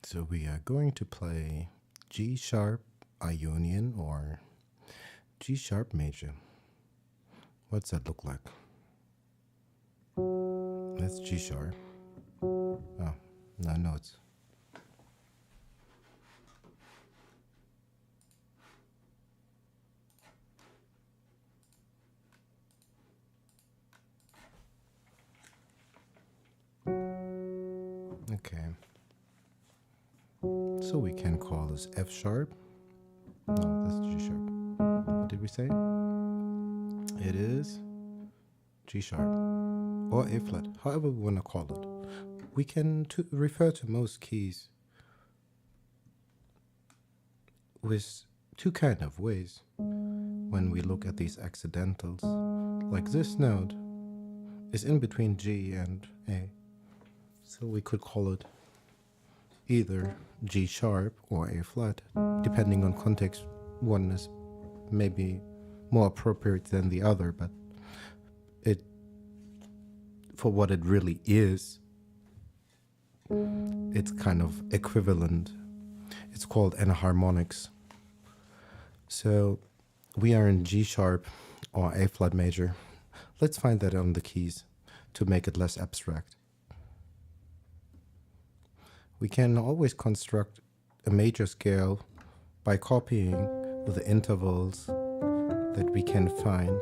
So we are going to play G sharp Ionian or G sharp major. What's that look like? That's G sharp. Oh, no notes. Okay. So we can call this F sharp. No, that's G sharp. What did we say? It is G sharp or A flat, however we want to call it. We can refer to most keys with two kind of ways when we look at these accidentals. Like this note is in between G and A. So we could call it either G sharp or A flat, depending on context. One is maybe more appropriate than the other, but it, for what it really is, it's kind of equivalent. It's called enharmonics. So we are in G sharp or A flat major. Let's find that on the keys to make it less abstract. We can always construct a major scale by copying the intervals that we can find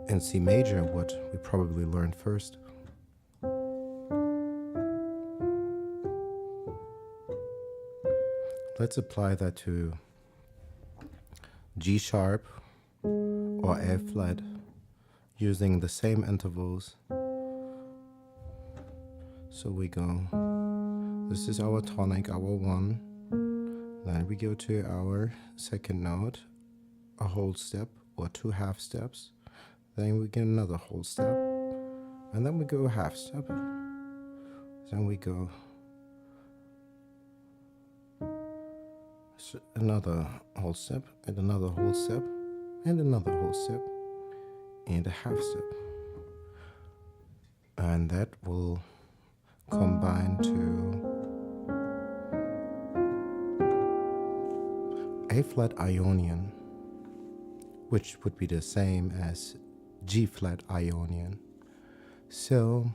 in C major, what we probably learned first. Let's apply that to G sharp or A flat using the same intervals. So we go, this is our tonic, our 1. Then we go to our second note, a whole step or 2 half steps. Then we get another whole step. And then we go a half step. Then we go another whole step, and another whole step, and another whole step, and a half step. And that will combine to A flat Ionian, which would be the same as G flat Ionian. So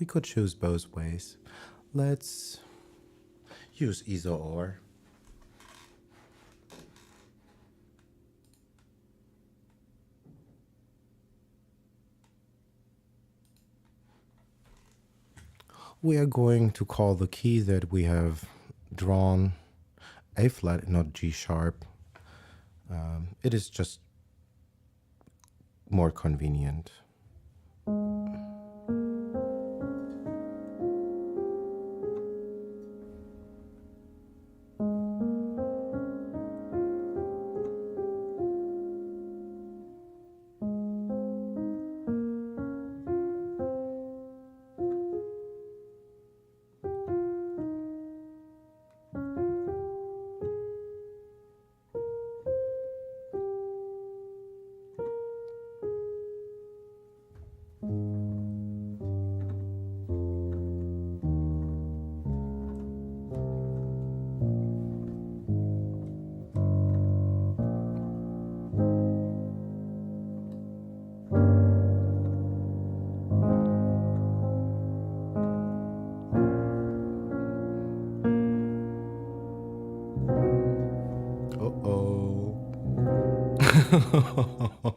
we could choose both ways. Let's use either or. We are going to call the key that we have drawn A flat, not G sharp. It is just more convenient.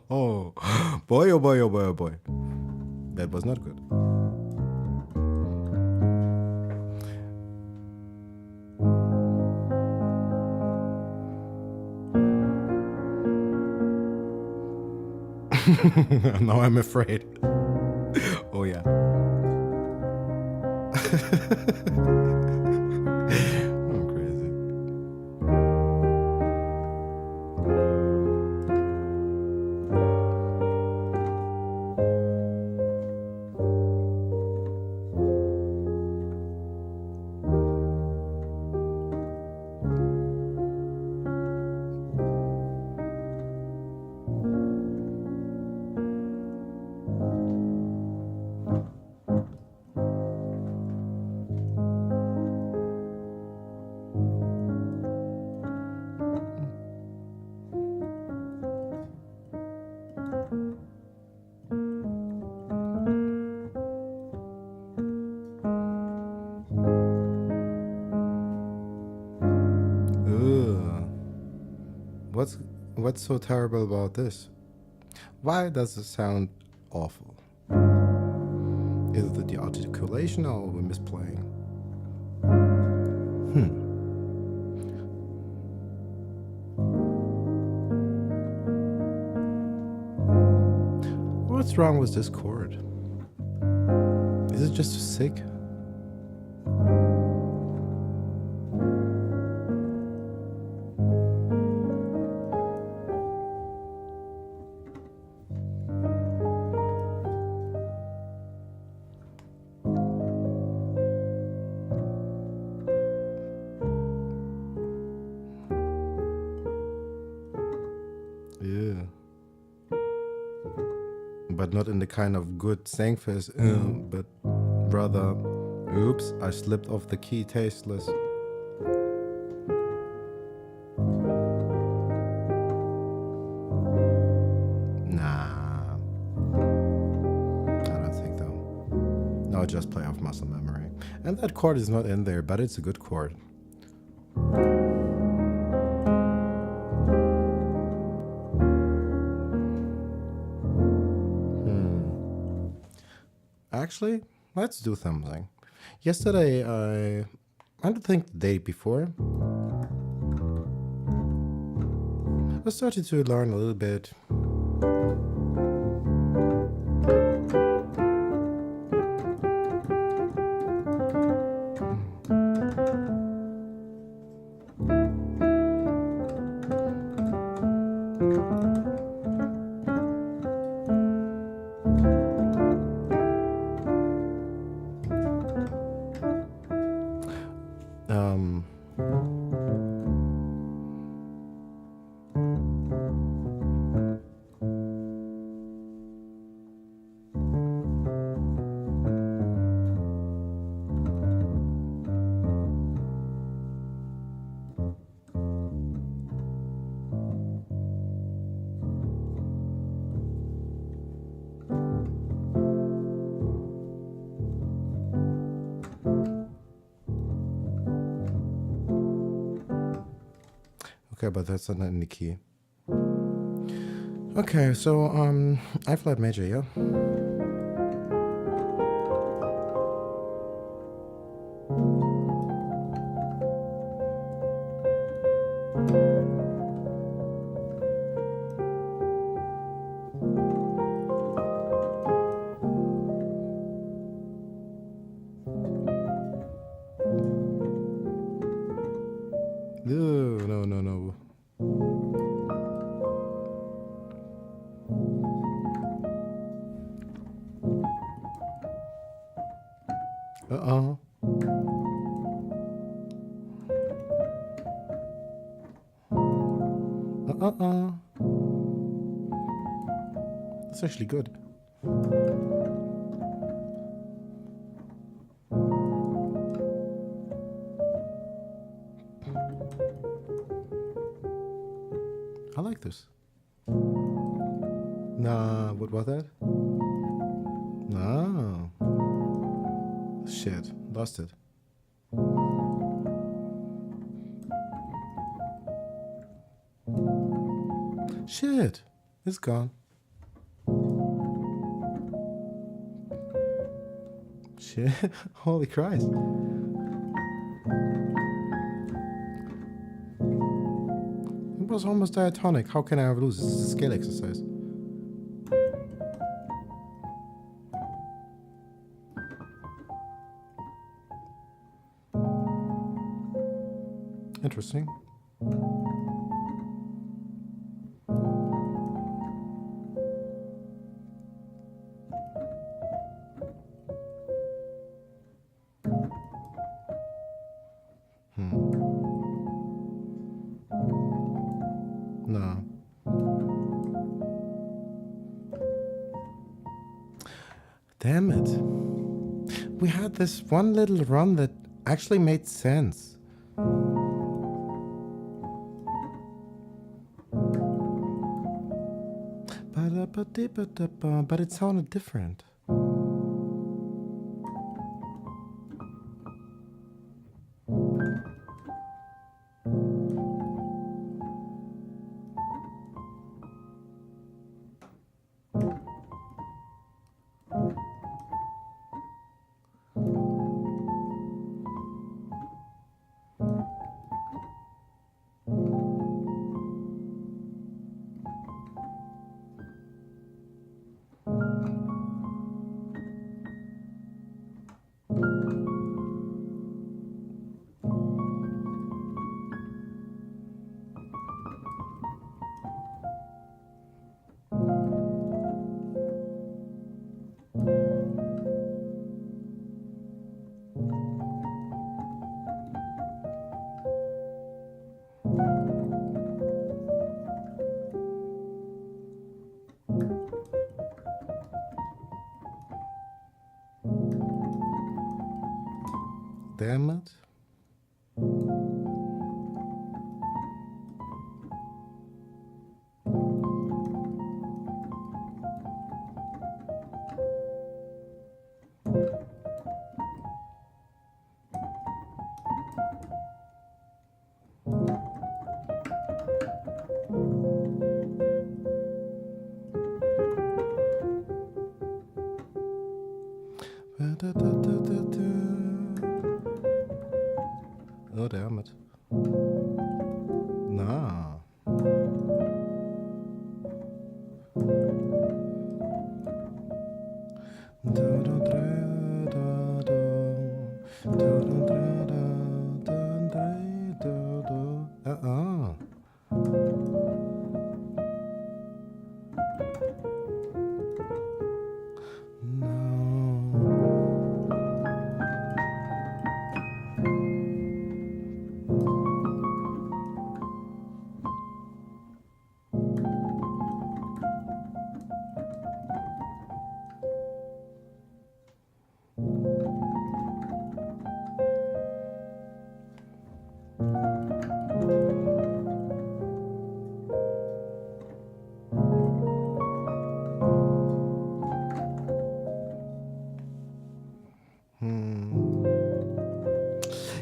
Oh boy, oh boy, oh boy, oh boy. That was not good. Now I'm afraid. Oh yeah. I'm crazy. Ugh. What's so terrible about this? Why does it sound awful? Is it the articulation or are we misplaying? What's wrong with this chord? Is it just sick? Yeah. But not in the kind of good sang face, but rather, oops, I slipped off the key tasteless. Nah, I don't think though. No, just play off muscle memory. And that chord is not in there, but it's a good chord. Actually, let's do something. Yesterday, I don't think the day before, I started to learn a little bit. Okay, but that's not in the key. Okay, so I flat major, yeah? No. Uh-uh. That's actually good. I like this. Nah, what was that? No. Shit, lost it. Shit, it's gone. Shit, holy Christ. It was almost diatonic. How can I ever lose? This is a scale exercise. Interesting. No. Damn it. We had this one little run that actually made sense. But it sounded different. damn it. Oh, damn it. Nah.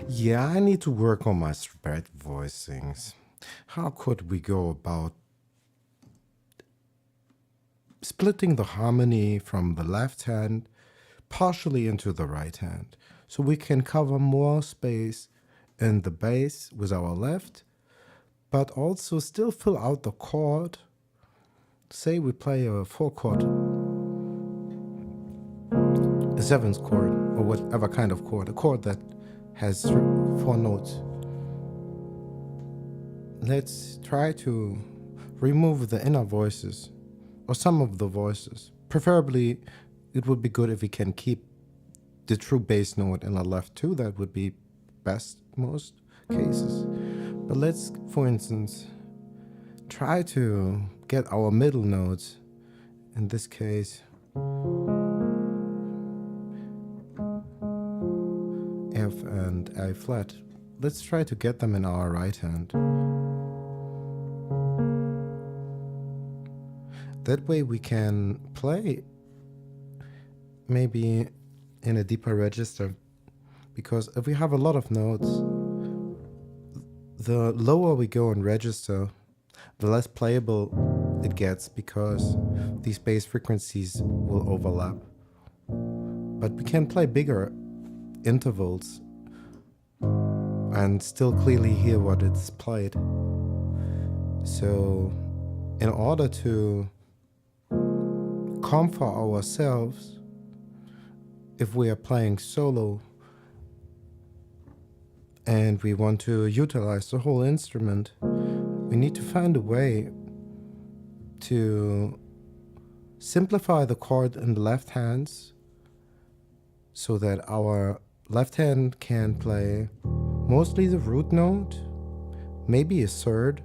Yeah, I need to work on my spread voicings. How could we go about splitting the harmony from the left hand partially into the right hand so we can cover more space in the bass with our left, but also still fill out the chord. Say we play a 4-chord, a 7th chord, or whatever kind of chord, a chord that has 4 notes. Let's try to remove the inner voices, or some of the voices. Preferably, it would be good if we can keep the true bass note in the left too. That would be best most cases. But let's, for instance, try to get our middle notes, in this case, F and A flat. Let's try to get them in our right hand. That way we can play maybe in a deeper register, because if we have a lot of notes, the lower we go in register, the less playable it gets, because these bass frequencies will overlap. But we can play bigger intervals and still clearly hear what it's played. So in order to comfort ourselves, if we are playing solo and we want to utilize the whole instrument, we need to find a way to simplify the chord in the left hands so that our left hand can play mostly the root note, maybe a third,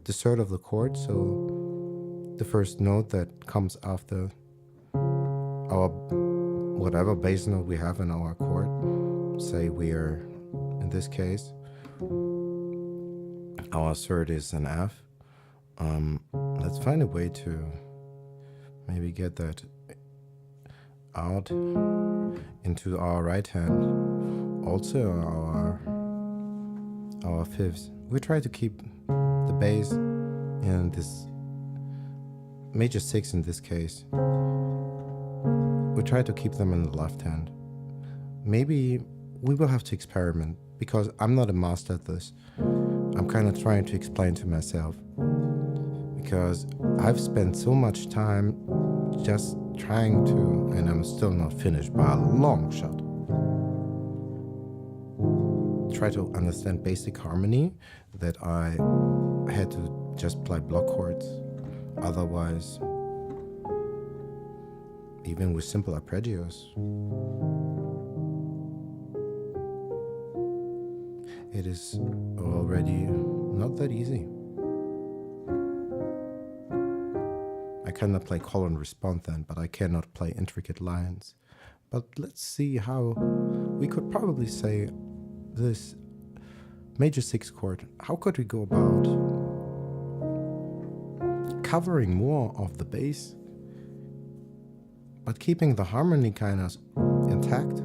the third of the chord, so the first note that comes after our whatever bass note we have in our chord. Say we are, in this case, our third is an F. Let's find a way to maybe get that out into our right hand. Also our fifths. We try to keep the bass in this major 6 in this case. We try to keep them in the left hand. Maybe we will have to experiment, because I'm not a master at this. I'm kind of trying to explain to myself, because I've spent so much time just trying to, and I'm still not finished by a long shot, try to understand basic harmony, that I had to just play block chords. Otherwise, even with simple arpeggios, it is already not that easy. I cannot play call and response then, but I cannot play intricate lines. But let's see how we could probably say this major 6 chord. How could we go about covering more of the bass, but keeping the harmony kind of intact?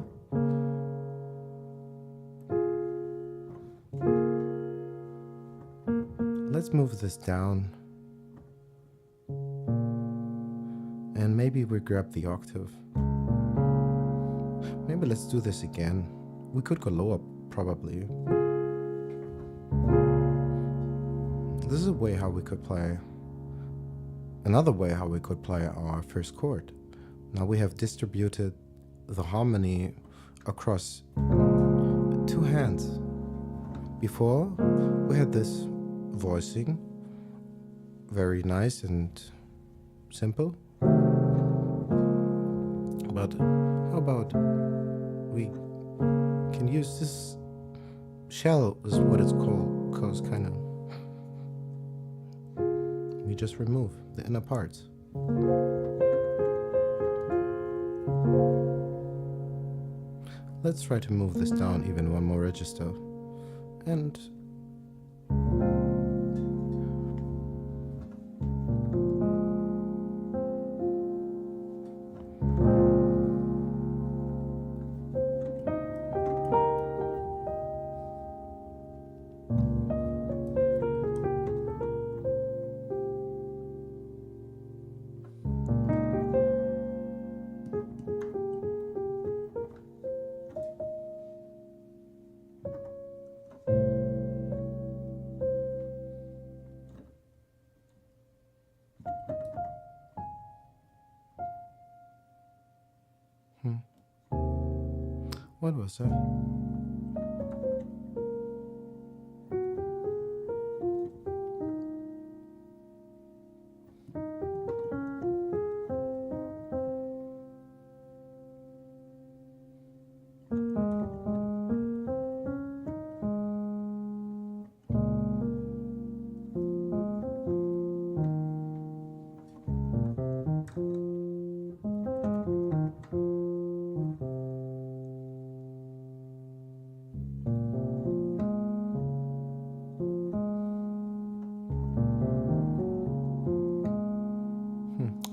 Let's move this down. And maybe we grab the octave. Maybe let's do this again. We could go lower, probably. This is a way how we could play. Another way how we could play our first chord. Now we have distributed the harmony across 2 hands. Before, we had this voicing, very nice and simple. But how about we can use this shell, is what it's called, because kind of we just remove the inner parts. Let's try to move this down even one more register. And what was that?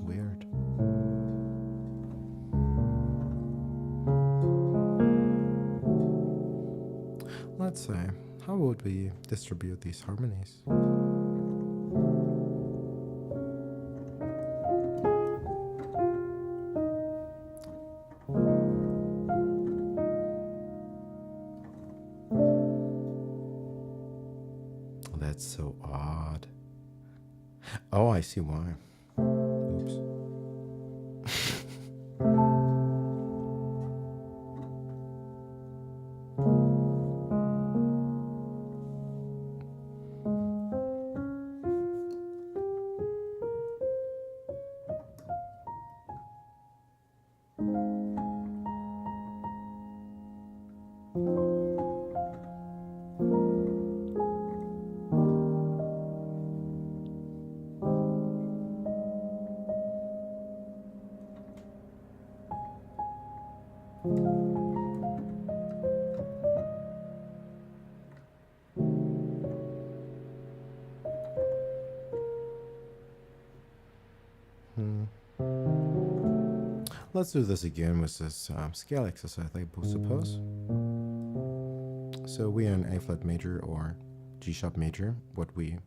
Weird. Let's say, how would we distribute these harmonies? That's so odd. Oh, I see why. Oops. Let's do this again with this scale exercise, I suppose. So we are in A flat major or G sharp major, what we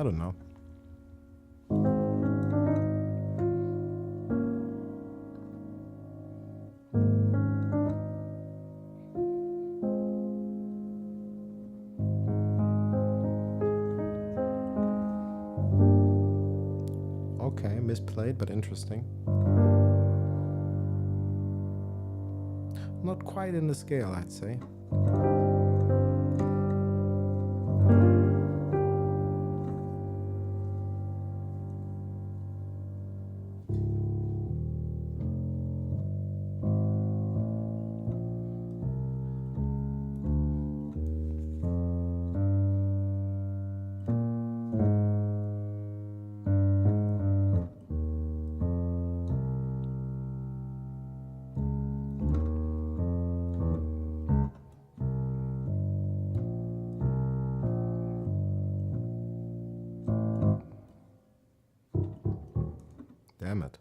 don't know. Okay, misplayed, but interesting. Not quite in the scale, I'd say. Damn it.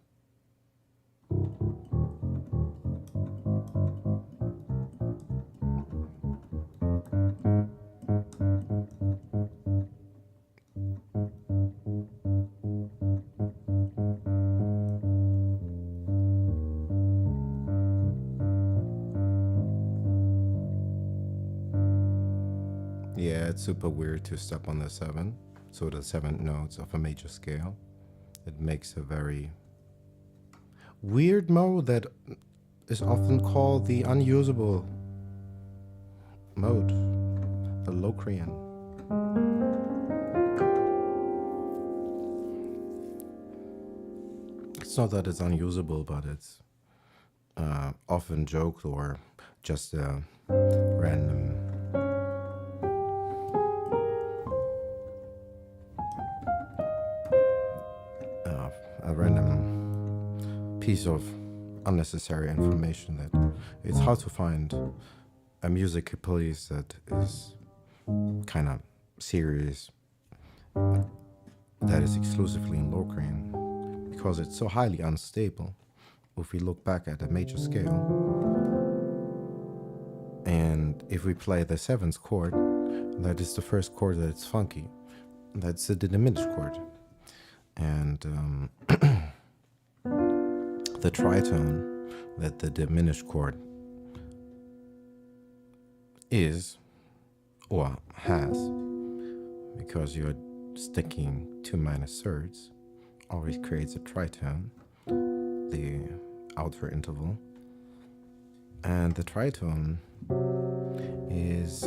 Yeah, it's super weird to step on the 7, so the 7 notes of a major scale. It makes a very weird mode that is often called the unusable mode, the Locrian. It's not that it's unusable, but it's often joked or just a random piece of unnecessary information that it's hard to find a music piece that is kind of serious, that is exclusively in Locrian, because it's so highly unstable. If we look back at a major scale, and if we play the 7th chord, that is the first chord that's funky. That's the diminished chord. And the tritone that the diminished chord is or has, because you're sticking 2 minor thirds, always creates a tritone, the outer interval. And the tritone is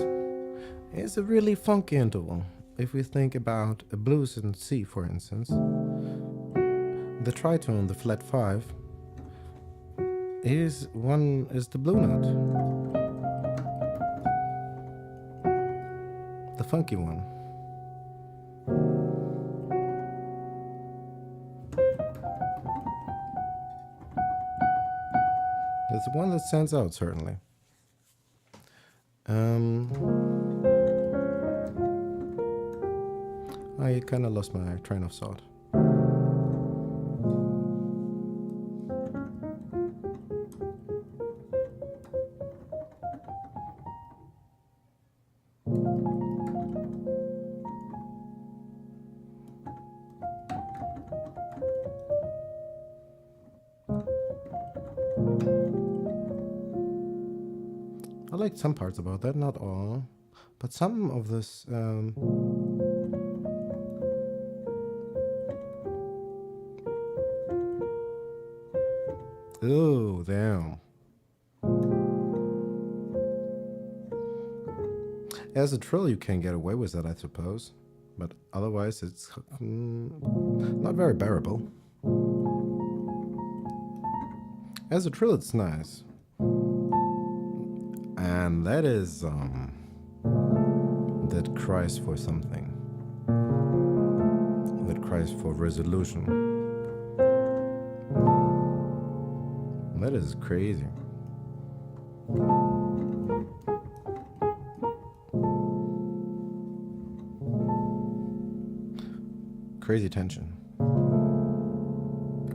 a really funky interval. If we think about a blues in C, for instance, the tritone, the flat 5, is the blue note, the funky one. It's the one that stands out, certainly. I kind of lost my train of thought. I liked some parts about that, not all, but some of this. Oh, damn. As a trill, you can get away with that, I suppose, but otherwise, it's not very bearable. As a trill, it's nice. And that is, that cries for something. That cries for resolution. That is crazy. Crazy tension.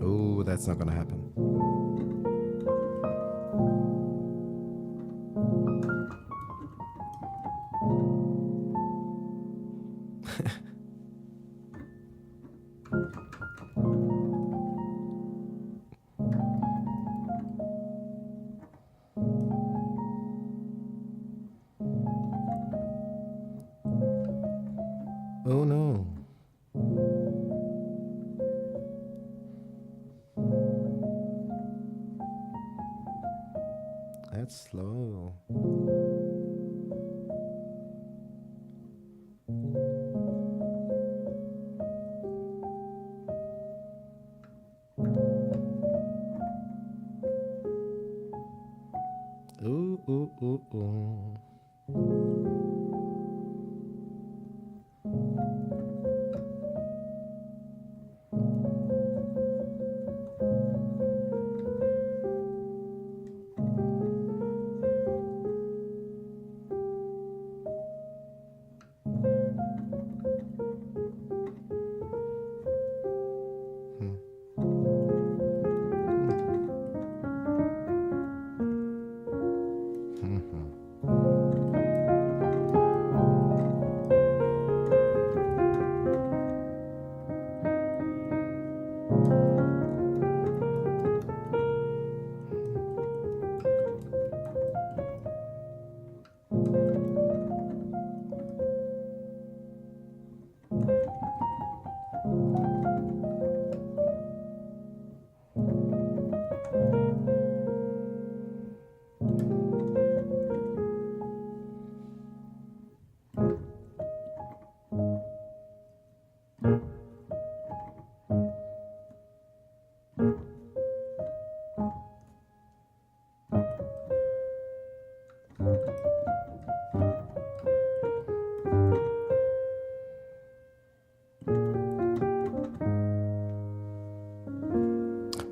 Oh, that's not gonna happen. that's slow. Ooh, ooh, ooh, ooh.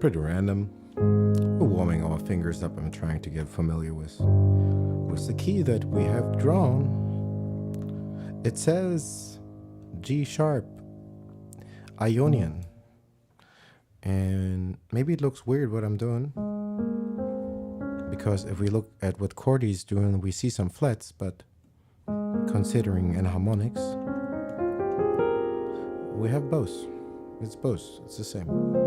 Pretty random. We're warming our fingers up and trying to get familiar with the key that we have drawn. It says G sharp, Ionian. And maybe it looks weird what I'm doing, because if we look at what Cordy's doing, we see some flats, but considering enharmonics, we have both. It's both. It's the same.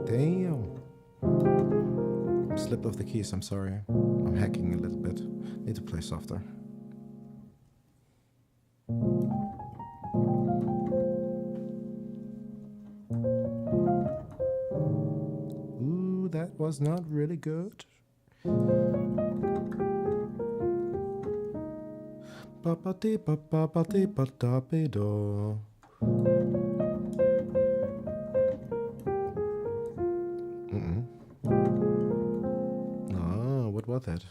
Damn. Slip of the keys, I'm sorry. I'm hacking a little bit. Need to play softer. Ooh, that was not really good. Ba-ba-dee-ba-ba-ba-dee-ba-da-be-do. Ah, what was that?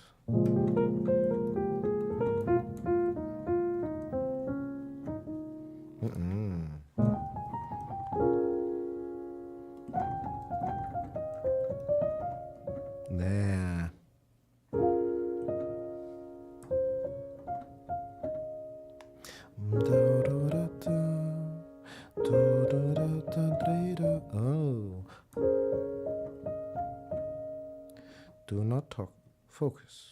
There. Oh. Do not talk. Focus.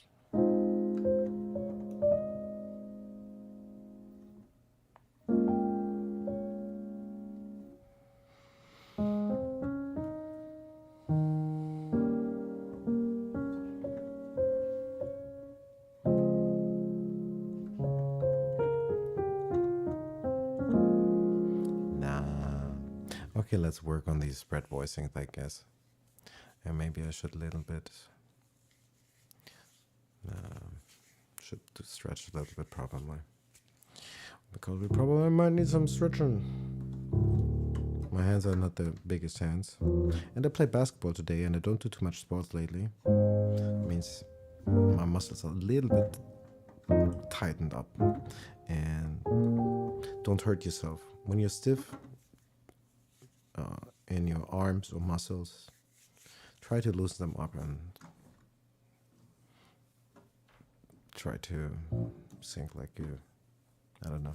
Okay, let's work on these spread voicings, I guess. And maybe I should a little bit should stretch a little bit probably, because we probably might need some stretching. My hands are not the biggest hands, and I play basketball today, and I don't do too much sports lately. It means my muscles are a little bit tightened up. And don't hurt yourself when you're stiff in your arms or muscles. Try to loosen them up and try to sink like you, I don't know,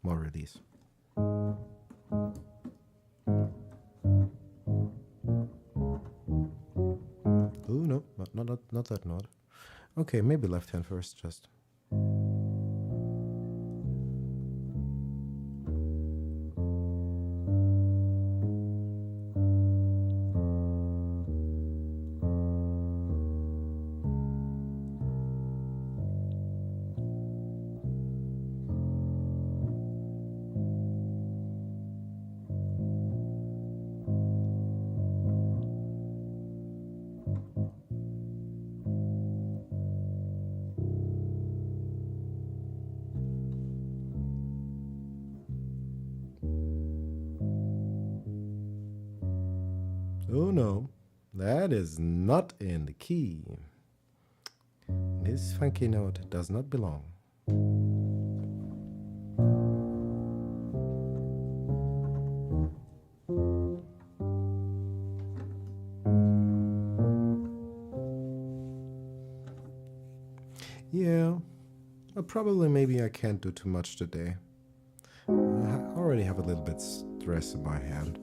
more release. Ooh, no, not that note. Okay, maybe left hand first, just. Oh no, that is not in the key. This funky note does not belong. Yeah, probably maybe I can't do too much today. I already have a little bit stress in my hand.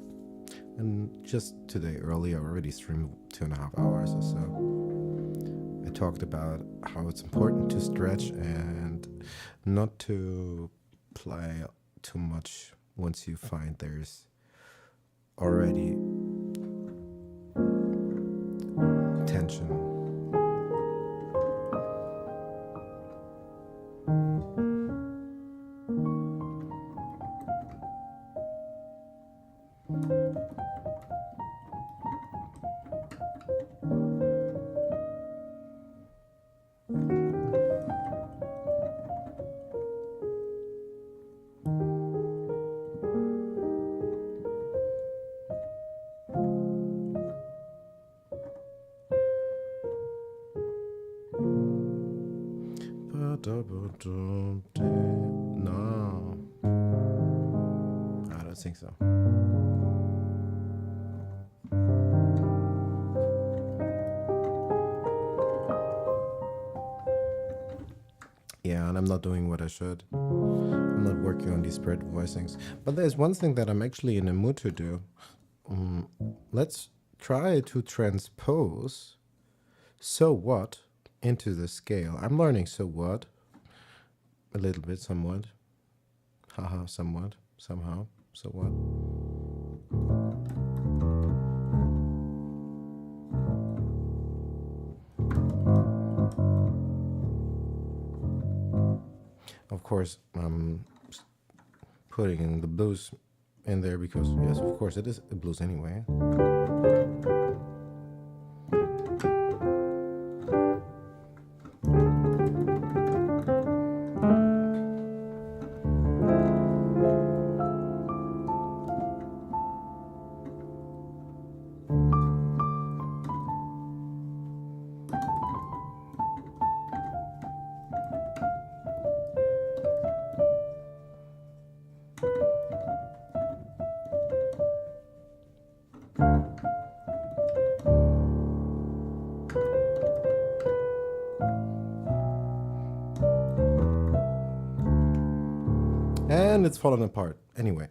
And just today early, I already streamed 2.5 hours or so. I talked about how it's important to stretch and not to play too much once you find there's already tension. No, I don't think so. Yeah, and I'm not doing what I should. I'm not working on these spread voicings. But there's one thing that I'm actually in a mood to do. Let's try to transpose so what into the scale. I'm learning so what a little bit, somewhat. Haha, somewhat, somehow, so what. Of course, I'm putting the blues in there because, yes, of course, it is a blues anyway. And it's fallen apart. Anyway.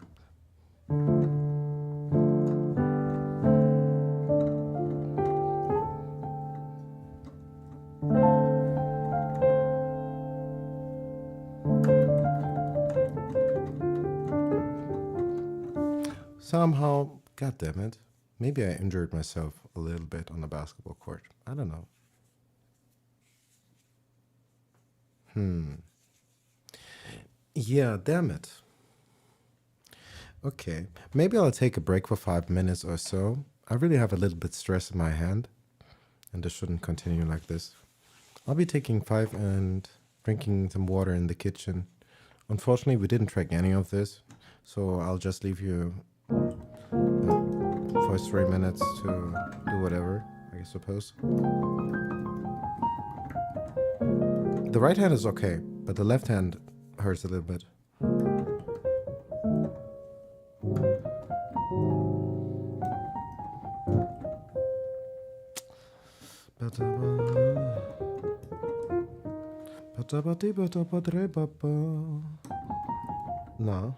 Somehow, god damn it, maybe I injured myself a little bit on the basketball court. I don't know. Yeah, damn it. Okay, maybe I'll take a break for 5 minutes or so. I really have a little bit stress in my hand, and this shouldn't continue like this. I'll be taking 5 and drinking some water in the kitchen. Unfortunately, we didn't track any of this, so I'll just leave you for 3 minutes to do whatever, I suppose. The right hand is okay, but the left hand hurts a little bit. No.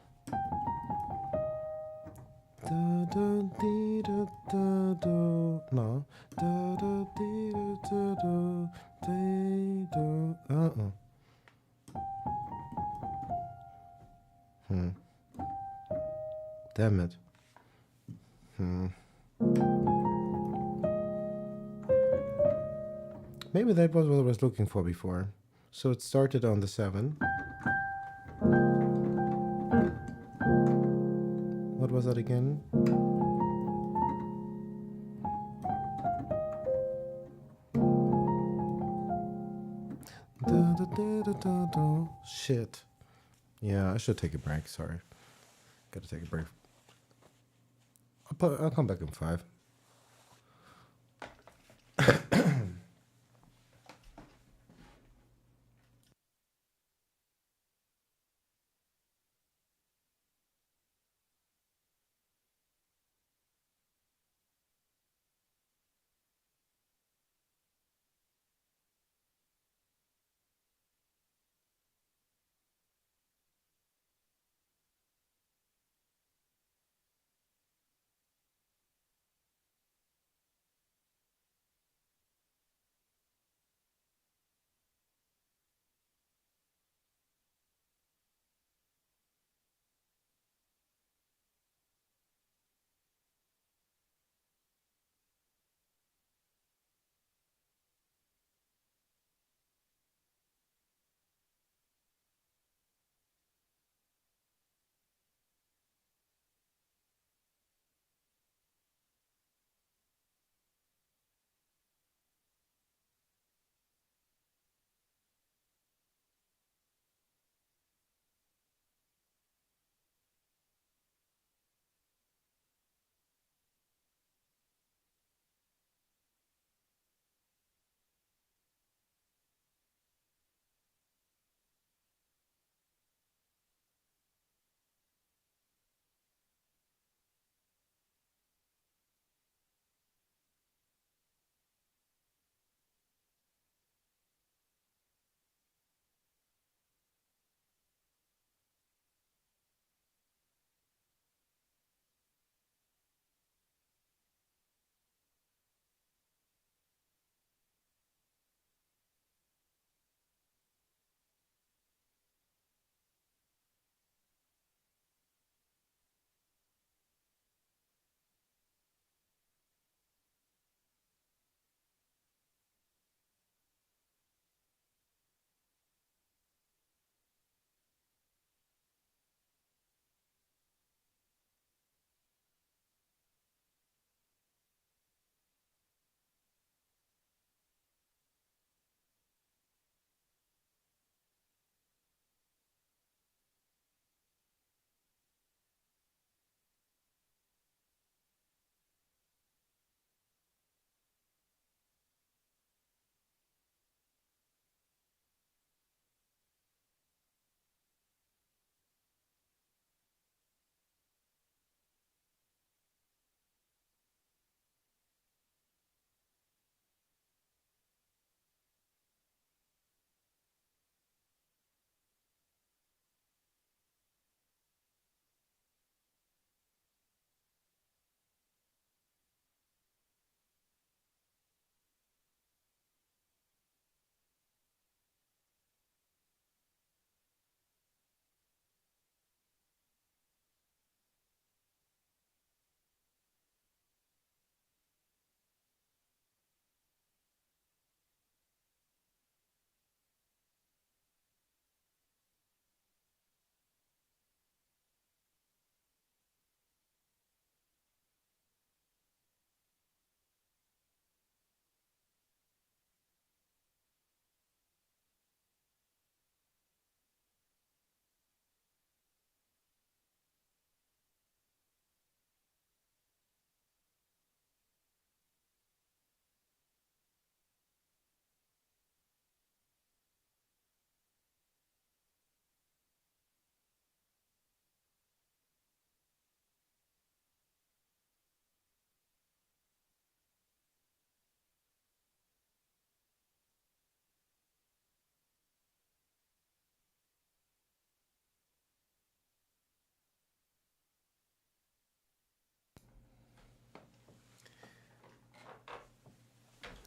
No. Damn it. Maybe that was what I was looking for before. So it started on the 7. What was that again? Shit. Yeah, I should take a break. Sorry. Gotta take a break. I'll come back in 5.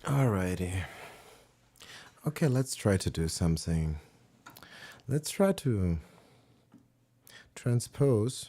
Alrighty. Okay, let's try to do something. Let's try to transpose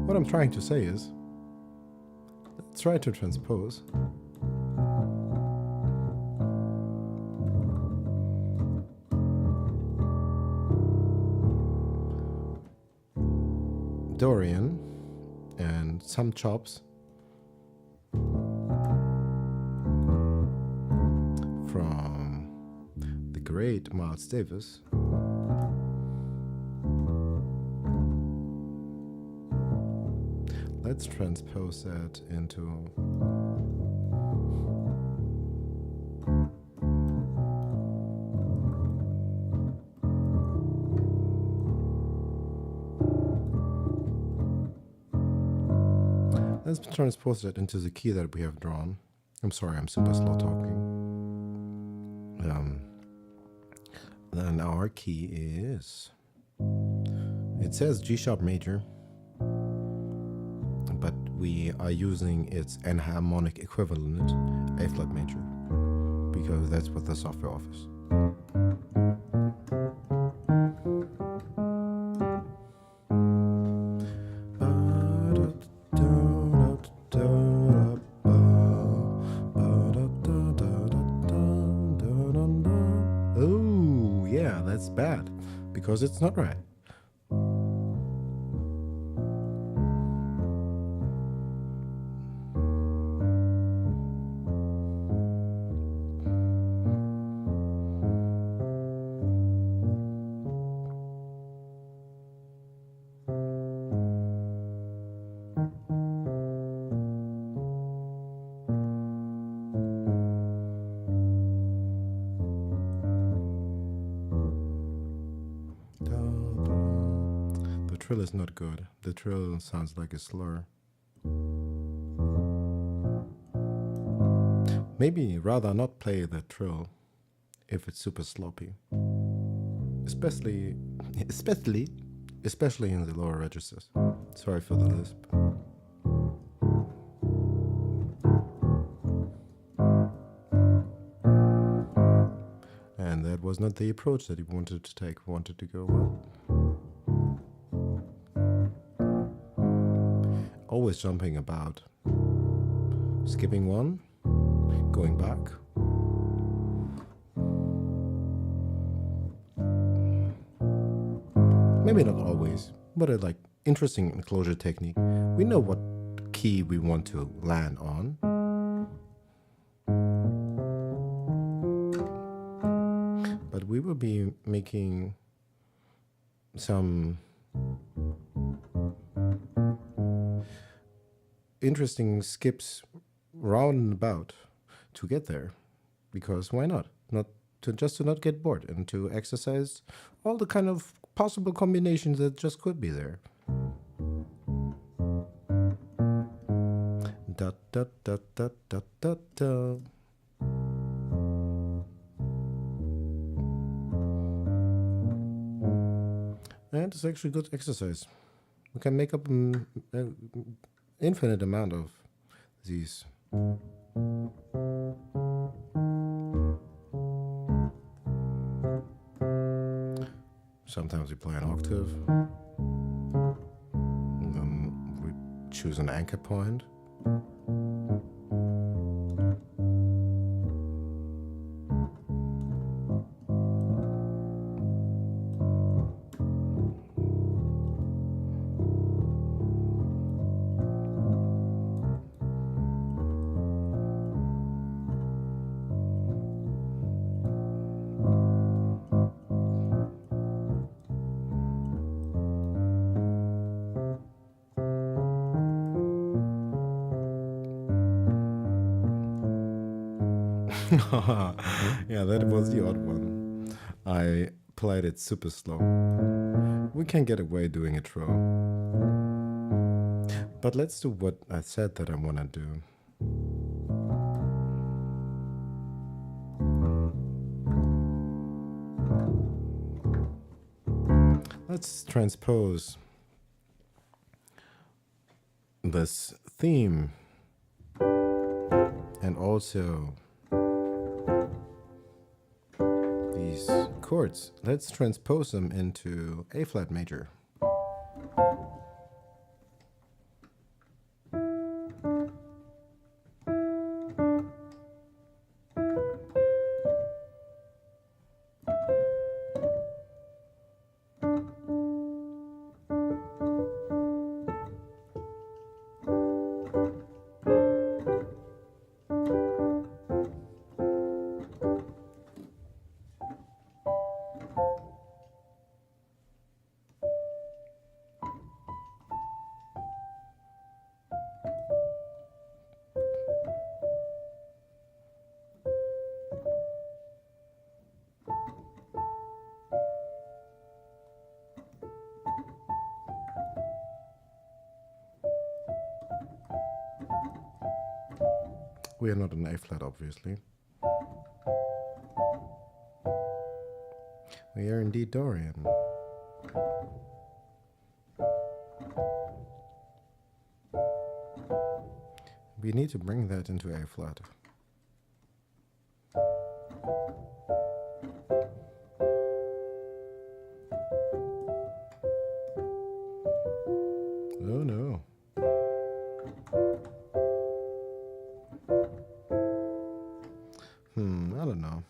what I'm trying to say is, let's try to transpose Dorian and some chops from the great Miles Davis let's transpose that into let's transpose that into the key that we have drawn. I'm sorry, I'm super slow talking. Then our key is, it says G sharp major, but we are using its enharmonic equivalent, A flat major, because that's what the software offers. Oh, yeah, that's bad, because it's not right. The trill is not good. The trill sounds like a slur. Maybe rather not play the trill if it's super sloppy. Especially in the lower registers. Sorry for the lisp. And that was not the approach that he wanted to take, wanted to go well. Always jumping about. Skipping one, going back. Maybe not always, but a like interesting enclosure technique. We know what key we want to land on. But we will be making some interesting skips round and about to get there, because why not? To not get bored and to exercise all the kind of possible combinations that just could be there. Da da da da da da da. And it's actually good exercise. We can make up an infinite amount of these. Sometimes we play an octave, and then we choose an anchor point. Yeah, that was the odd one. I played it super slow. We can get away doing it raw. But let's do what I said that I want to do. Let's transpose this theme and also these chords. Let's transpose them into A flat major. We are not in A flat, obviously. We are in D Dorian. We need to bring that into A flat. Oh no. I don't know.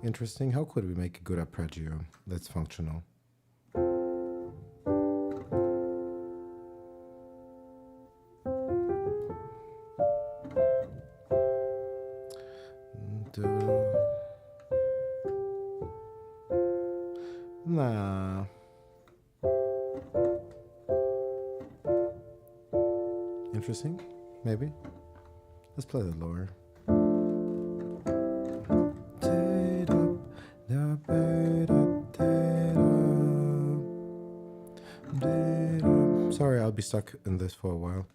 Interesting. How could we make a good arpeggio that's functional? Nah. Interesting. Maybe. Let's play the lower. Sorry, I'll be stuck in this for a while.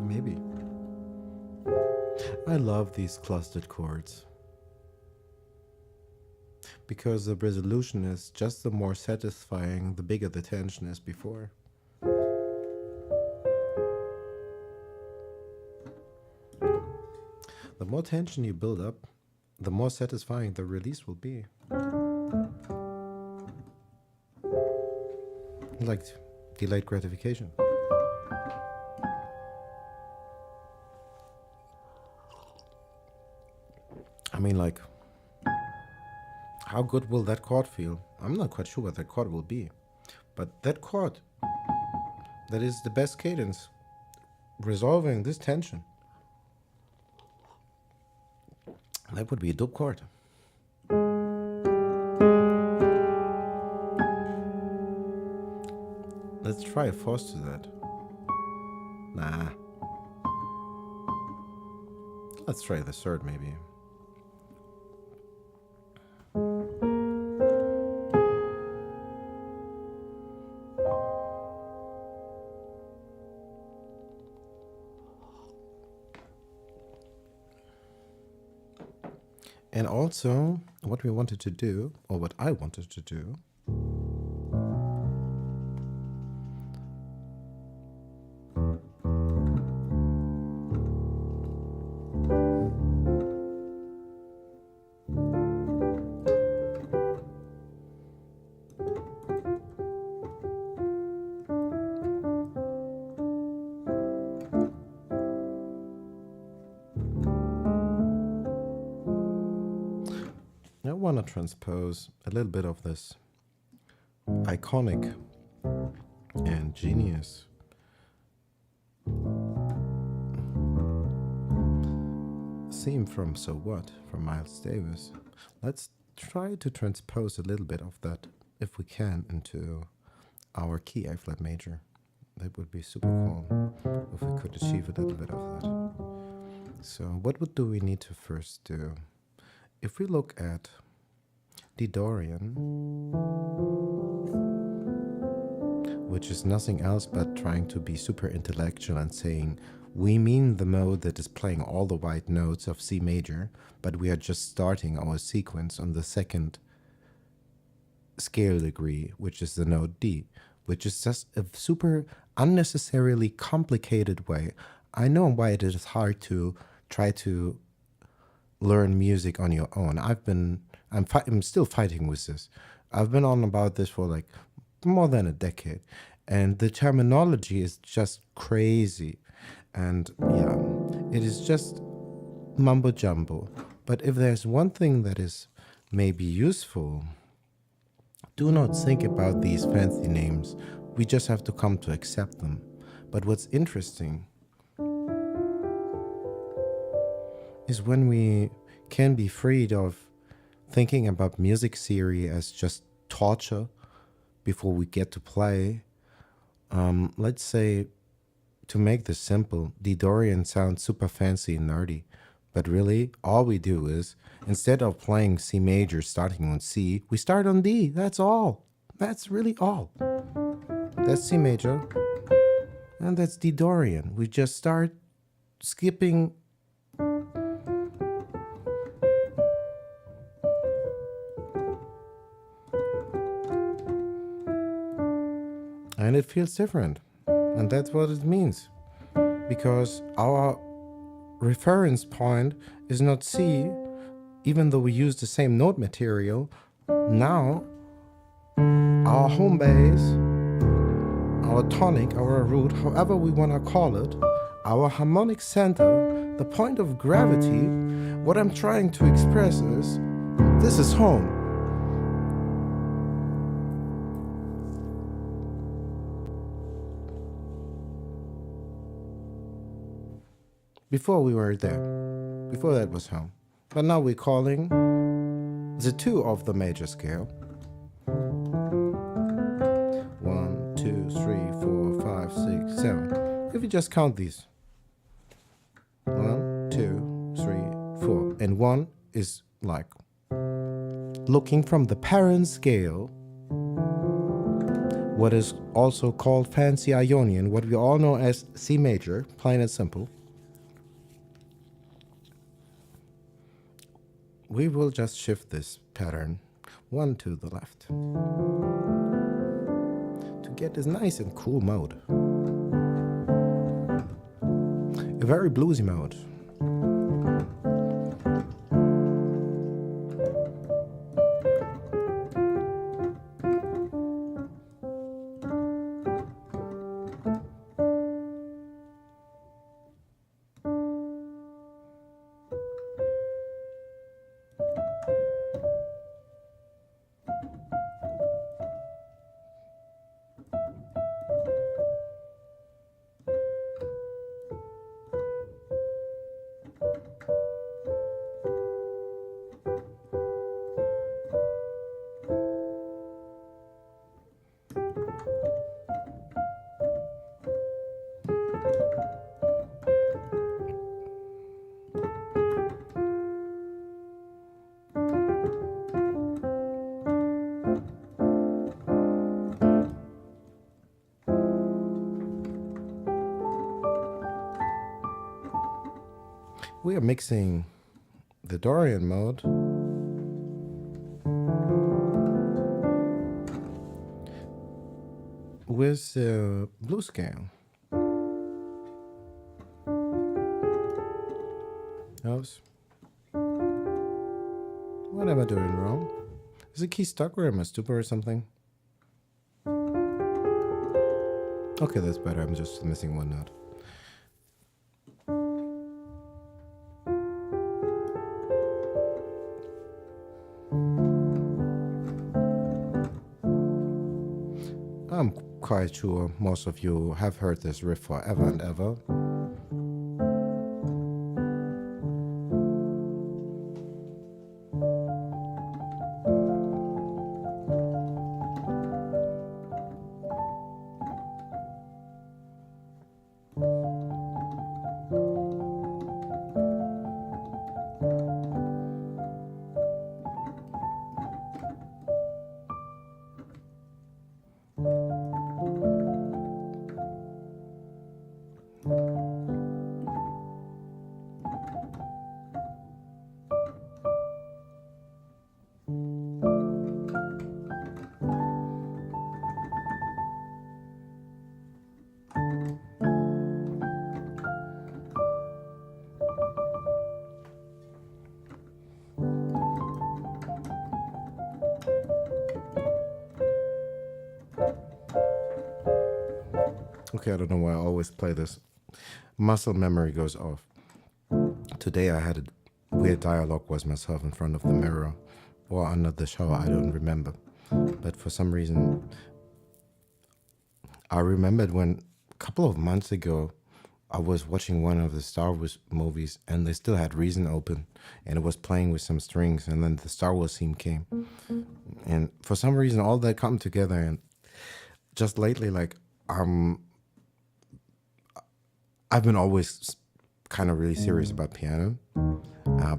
Maybe. I love these clustered chords, because the resolution is just the more satisfying the bigger the tension is before. The more tension you build up, the more satisfying the release will be. Like delayed gratification. I mean, like, how good will that chord feel? I'm not quite sure what that chord will be. But that chord, that is the best cadence, resolving this tension, that would be a dope chord. Let's try a fourth to that. Nah. Let's try the third, maybe. And also, what we wanted to do, or what I wanted to do, I want to transpose a little bit of this iconic and genius theme from So What, from Miles Davis. Let's try to transpose a little bit of that, if we can, into our key A flat major. That would be super cool if we could achieve a little bit of that. So what do we need to first do? If we look at D Dorian, which is nothing else but trying to be super intellectual and saying, we mean the mode that is playing all the white notes of C major, but we are just starting our sequence on the second scale degree, which is the note D, which is just a super unnecessarily complicated way. I know why it is hard to try to learn music on your own. I'm still fighting with this. I've been on about this for like more than a decade, and the terminology is just crazy. And yeah, it is just mumbo jumbo. But if there's one thing that is maybe useful, do not think about these fancy names. We just have to come to accept them. But what's interesting is when we can be freed of thinking about music theory as just torture before we get to play. Let's say, to make this simple, D Dorian sounds super fancy and nerdy, but really all we do is, instead of playing C major starting on C, we start on D. That's all. That's really all. That's C major, and that's D Dorian. We just start skipping. And it feels different. And that's what it means. Because our reference point is not C, even though we use the same note material. Now, our home base, our tonic, our root, however we want to call it, our harmonic center, the point of gravity, what I'm trying to express is, this is home. Before we were there, before that was home. But now we're calling the 2 of the major scale. 1, 2, 3, 4, 5, 6, 7. If you just count these. 1, 2, 3, 4. And 1 is like looking from the parent scale, what is also called fancy Ionian, what we all know as C major, plain and simple. We will just shift this pattern 1 to the left to get this nice and cool mode. A very bluesy mode. We are mixing the Dorian mode with the blues scale. Oops. What am I doing wrong? Is the key stuck or am I stupid or something? Okay, that's better. I'm just missing one note. I'm quite sure most of you have heard this riff forever and ever. Okay, I don't know why I always play this. Muscle memory goes off. Today I had a weird dialogue with myself in front of the mirror or under the shower, I don't remember. But for some reason, I remembered when a couple of months ago I was watching one of the Star Wars movies and they still had Reason open and it was playing with some strings and then the Star Wars theme came. And for some reason, all that come together. And just lately, like, I've been always kind of really serious about piano,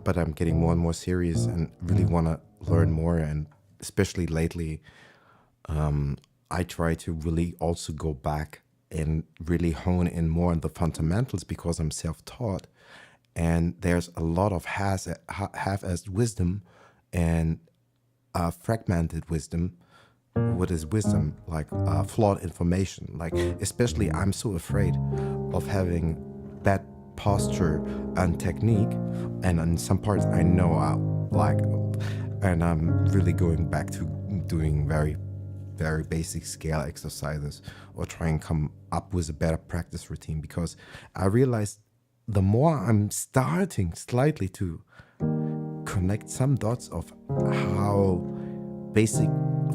but I'm getting more and more serious and really want to learn more. And especially lately, I try to really also go back and really hone in more on the fundamentals because I'm self-taught, and there's a lot of half-assed wisdom and fragmented wisdom. What is wisdom? Like flawed information. Like, especially, I'm so afraid of having bad posture and technique, and in some parts I know and I'm really going back to doing very very basic scale exercises or try and come up with a better practice routine, because I realized the more I'm starting slightly to connect some dots of how basic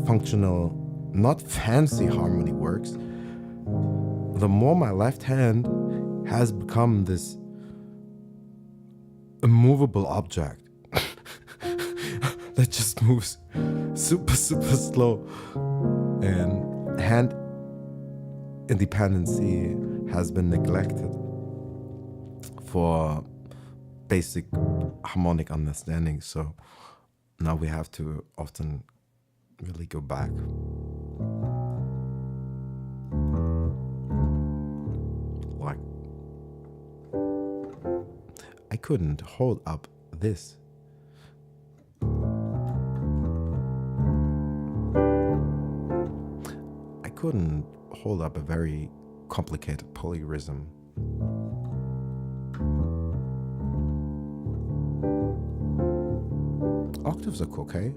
functional, not fancy harmony works, the more my left hand has become this immovable object that just moves super slow, and hand independency has been neglected for basic harmonic understanding. So now we have to often really go back. Like, I couldn't hold up this. I couldn't hold up a very complicated polyrhythm. Octaves are okay,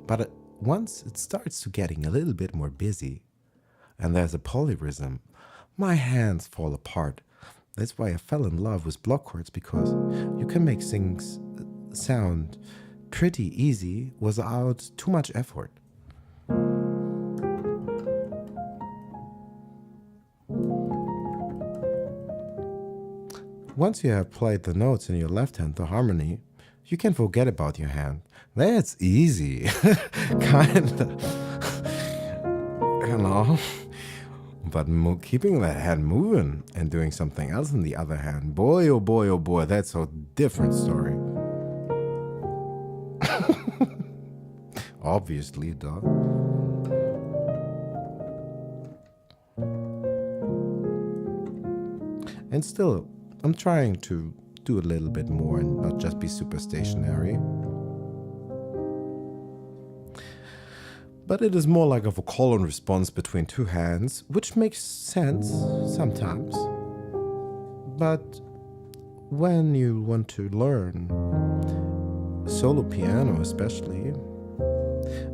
but once it starts to getting a little bit more busy and there's a polyrhythm, my hands fall apart. That's why I fell in love with block chords, because you can make things sound pretty easy without too much effort. Once you have played the notes in your left hand, the harmony, you can forget about your hand. That's easy. Kinda. You know? But keeping that hand moving and doing something else in the other hand, boy, oh boy, that's a different story. Obviously, duh. And still, I'm trying to do a little bit more and not just be super stationary. But it is more like a call and response between two hands, which makes sense sometimes. But when you want to learn solo piano especially,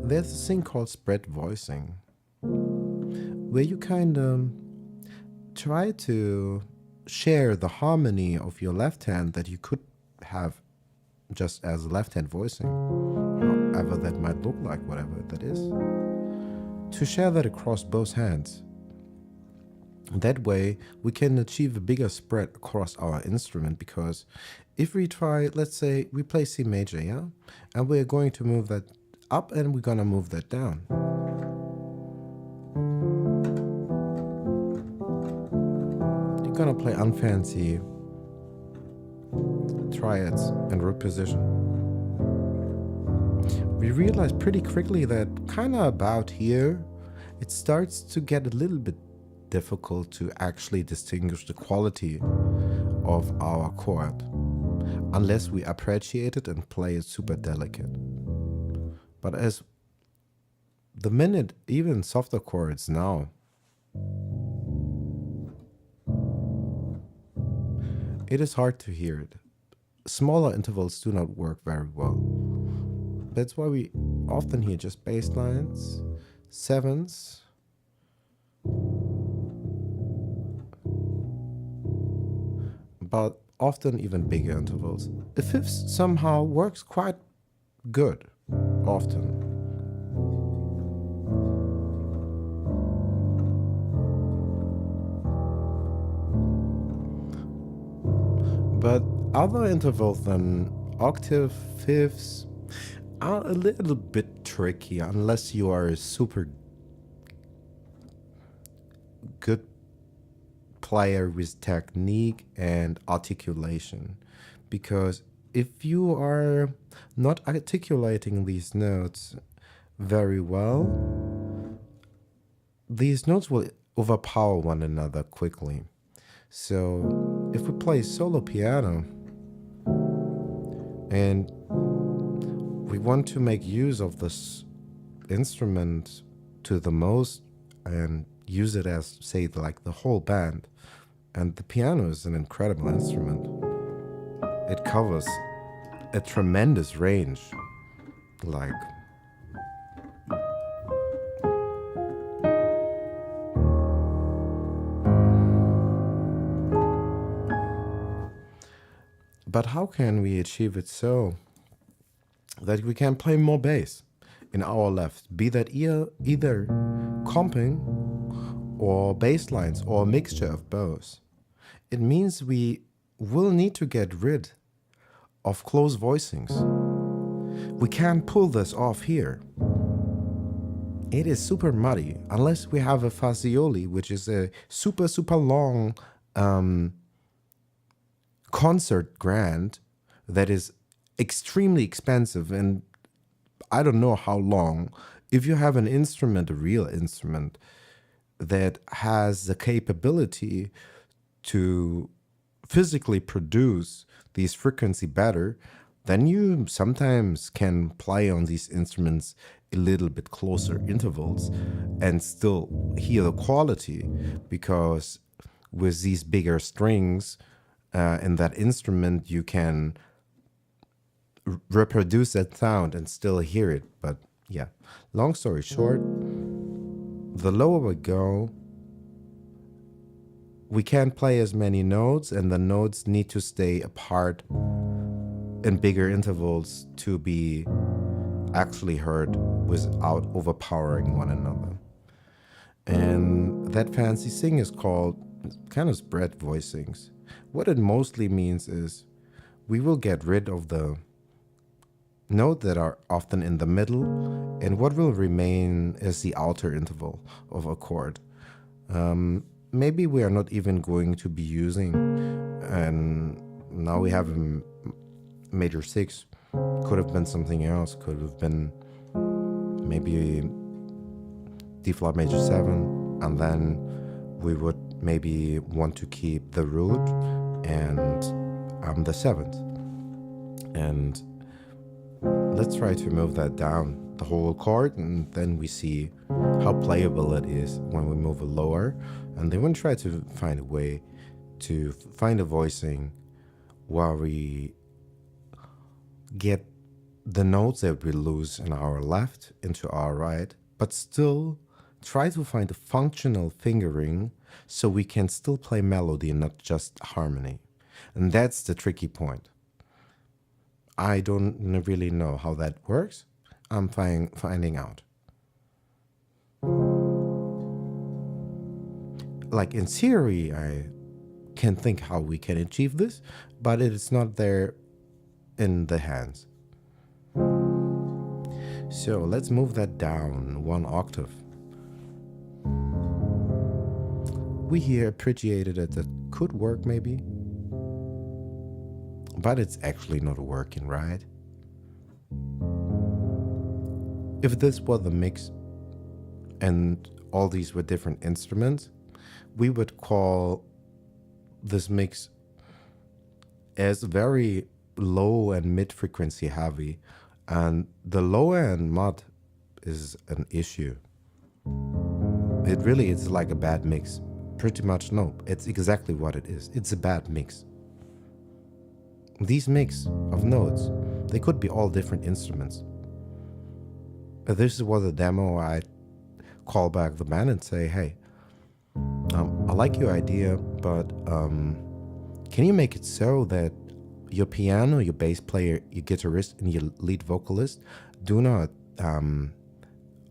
there's a thing called spread voicing, where you kind of try to share the harmony of your left hand that you could have just as left hand voicing, however that might look like, whatever that is, to share that across both hands. That way we can achieve a bigger spread across our instrument, because if we try, let's say we play C major, yeah, and we're going to move that up and we're gonna move that down. You're gonna play unfancy triads and root position. We realize pretty quickly that kind of about here, it starts to get a little bit difficult to actually distinguish the quality of our chord, unless we appreciate it and play it super delicate. But as the minute, even softer chords now, it is hard to hear it. Smaller intervals do not work very well. That's why we often hear just bass lines, sevens, but often even bigger intervals. A fifth somehow works quite good, often. But other intervals than octave, fifths are a little bit tricky unless you are a super good player with technique and articulation. Because if you are not articulating these notes very well, these notes will overpower one another quickly. So if we play solo piano and we want to make use of this instrument to the most and use it as, say, like the whole band, and the piano is an incredible instrument. It covers a tremendous range, like but how can we achieve it so that we can play more bass in our left, be that either comping or bass lines or a mixture of both? It means we will need to get rid of close voicings. We can't pull this off here. It is super muddy unless we have a Fazioli, which is a super long concert grant that is extremely expensive and I don't know how long. If you have an instrument, a real instrument, that has the capability to physically produce these frequency better, then you sometimes can play on these instruments a little bit closer intervals and still hear the quality, because with these bigger strings in that instrument, you can reproduce that sound and still hear it. But yeah, long story short, the lower we go, we can't play as many notes, and the notes need to stay apart in bigger intervals to be actually heard without overpowering one another. And that fancy thing is called kind of spread voicings. What it mostly means is we will get rid of the notes that are often in the middle, and what will remain is the outer interval of a chord. Maybe we are not even going to be using, and now we have a major 6, could have been something else, could have been maybe D flat major 7, and then we would maybe want to keep the root and the 7th. And let's try to move that down the whole chord, and then we see how playable it is when we move it lower. And then we'll try to find a way to find a voicing while we get the notes that we lose in our left into our right, but still try to find a functional fingering so we can still play melody and not just harmony. And that's the tricky point. I don't really know how that works. I'm finding out. Like in theory, I can think how we can achieve this, but it is not there in the hands. So let's move that down 1 octave. We here appreciated that could work maybe, but it's actually not working, right? If this was the mix and all these were different instruments, we would call this mix as very low and mid frequency heavy, and the low end mod is an issue. It really is like a bad mix. Pretty much no, it's exactly what it is. It's a bad mix. These mix of notes, they could be all different instruments. This was a demo. I call back the band and say, hey, I like your idea, but Can you make it so that your piano, your bass player, your guitarist, and your lead vocalist do not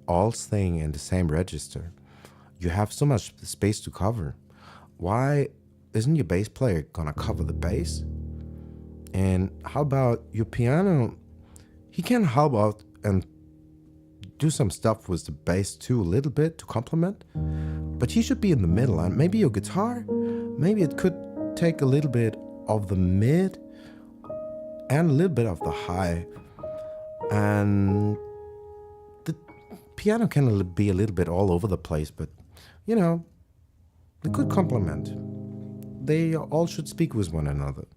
all sing in the same register? You have so much space to cover. Why isn't your bass player gonna cover the bass? And how about your piano? He can help out and do some stuff with the bass too, a little bit to complement. But he should be in the middle. And maybe your guitar, maybe it could take a little bit of the mid and a little bit of the high. And the piano can be a little bit all over the place, but you know, they could complement. They all should speak with one another.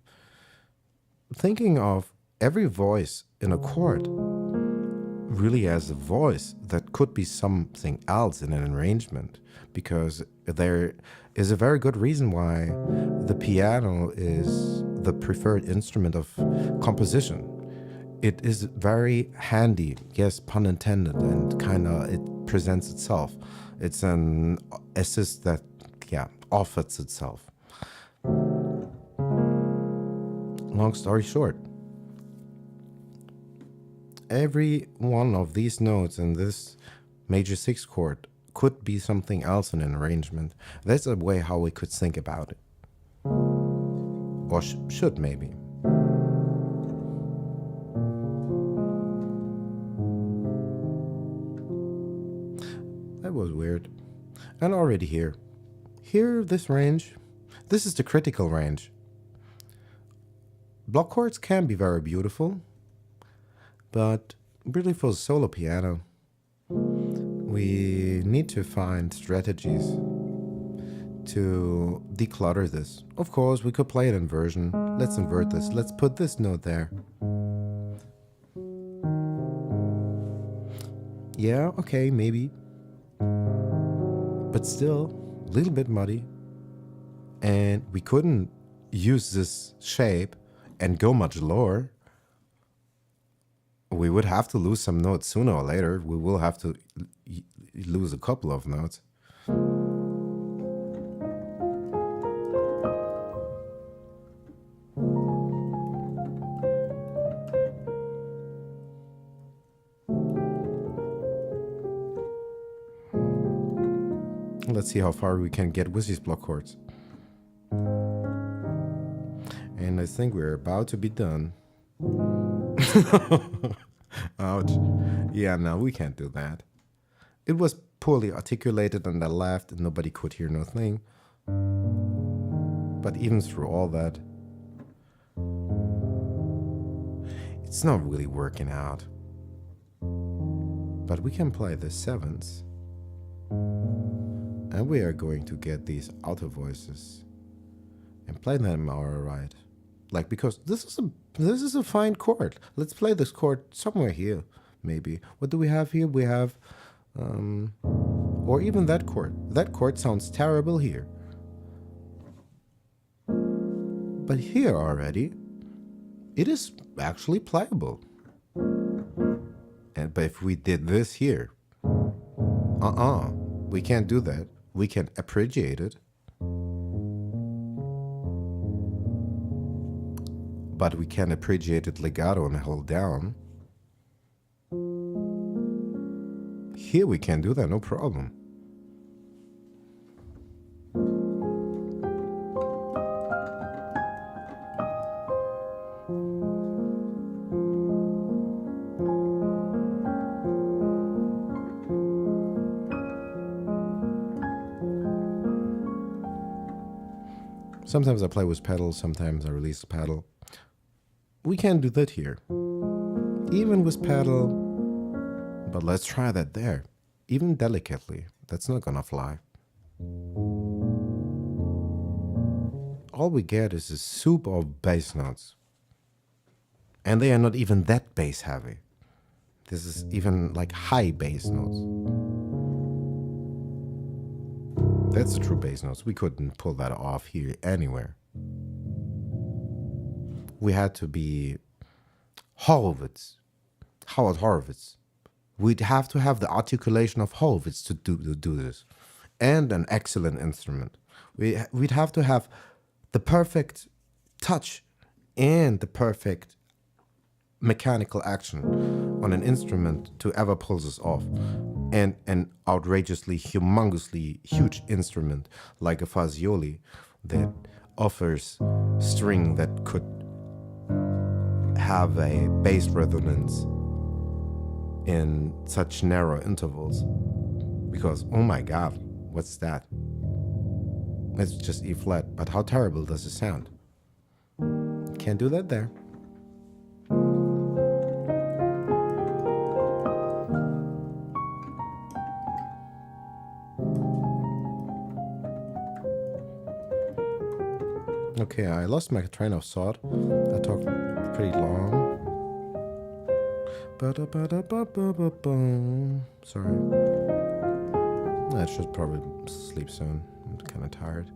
Thinking of every voice in a chord really as a voice that could be something else in an arrangement, because there is a very good reason why the piano is the preferred instrument of composition. It is very handy, yes, pun intended, and kind of it presents itself. It's an assist that, offers itself. Long story short, every one of these notes in this major 6 chord could be something else in an arrangement. That's a way how we could think about it. Or should maybe. That was weird. And already here, this range, this is the critical range. Block chords can be very beautiful, but really for solo piano, we need to find strategies to declutter this. Of course, we could play an inversion. Let's invert this. Let's put this note there. Yeah, okay, maybe. But still, a little bit muddy. And we couldn't use this shape and go much lower. We would have to lose some notes sooner or later. We will have to lose a couple of notes. Let's see how far we can get with these block chords. And I think we're about to be done. Ouch. Yeah, no, we can't do that. It was poorly articulated and I laughed and nobody could hear nothing. But even through all that, it's not really working out. But we can play the 7s. And we are going to get these outer voices and play them alright. Like, because this is a fine chord. Let's play this chord somewhere here, maybe. What do we have here? We have, or even that chord. That chord sounds terrible here. But here already, it is actually playable. But if we did this here, we can't do that. We can appreciate it. But we can appreciate it legato and hold down. Here we can do that, no problem. Sometimes I play with pedals, sometimes I release the pedal. We can't do that here. Even with pedal, but let's try that there. Even delicately, that's not gonna fly. All we get is a soup of bass notes. And they are not even that bass heavy. This is even like high bass notes. That's the true bass notes. We couldn't pull that off here anywhere. We had to be Horowitz, Howard Horowitz. We'd have to have the articulation of Horowitz to do this, and an excellent instrument. We'd have to have the perfect touch and the perfect mechanical action on an instrument to ever pull this off. And an outrageously, humongously huge instrument like a Fazioli that offers string that could have a bass resonance in such narrow intervals. Because, oh my god, what's that? It's just E flat, but how terrible does it sound? Can't do that there. Okay, I lost my train of thought. I talked pretty long. Sorry. I should probably sleep soon. I'm kind of tired.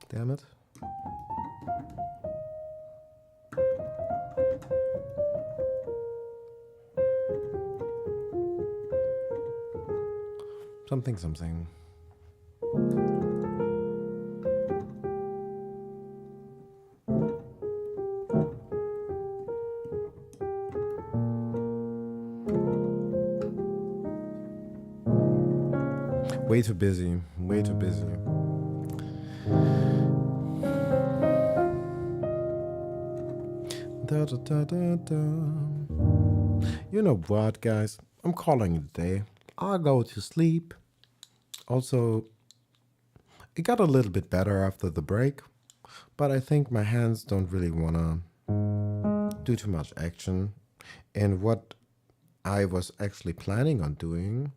Damn it. Something. Way too busy. Way too busy. Da, da, da, da, da. You know what, guys? I'm calling it a day. I'll go to sleep. Also, it got a little bit better after the break, but I think my hands don't really want to do too much action. And what I was actually planning on doing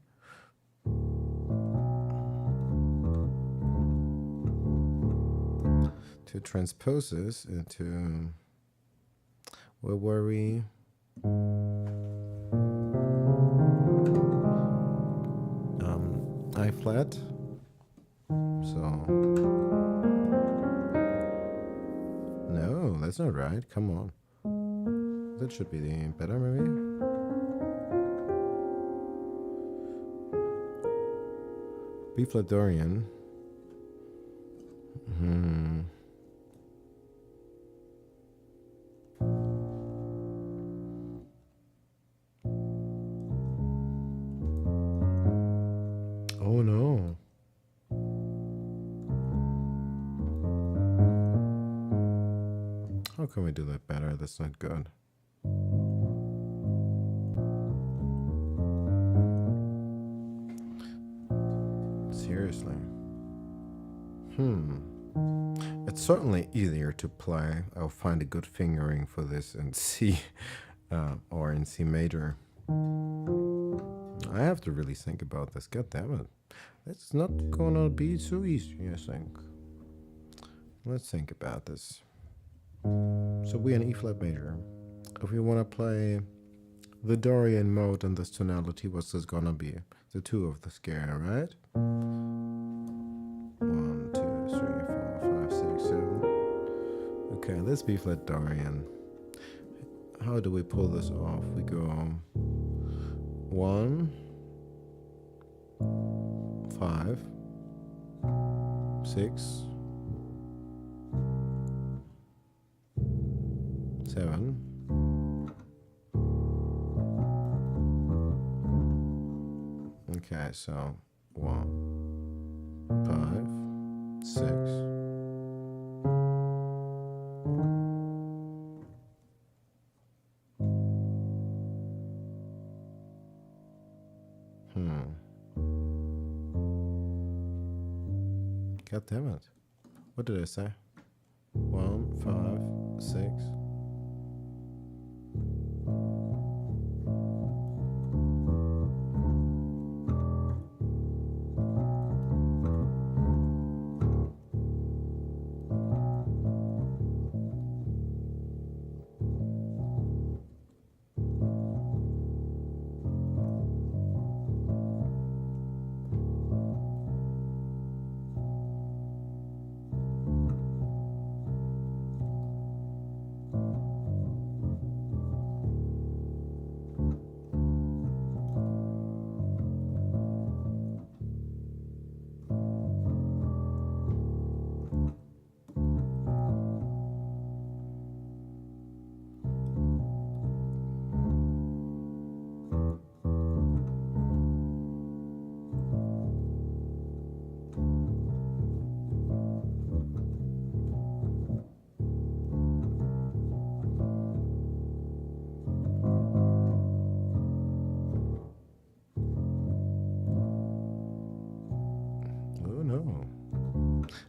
to transpose this into, where were we? I flat. So no, that's not right. Come on, that should be the better maybe. B flat Dorian. Oh no. How can we do that better? That's not good. Seriously. It's certainly easier to play. I'll find a good fingering for this in C or in C major. I have to really think about this. God damn it. It's not gonna be so easy, I think. Let's think about this. So we're in E flat major. If we want to play the Dorian mode in this tonality, what's this gonna be? The 2 of the scale, right? 1, 2, 3, 4, 5, 6, 7. Okay, let's B flat Dorian. How do we pull this off? We go 1, 5, 6, 7. Okay, so 1, 5, 6. God damn it. What did I say? 1, 5, 6.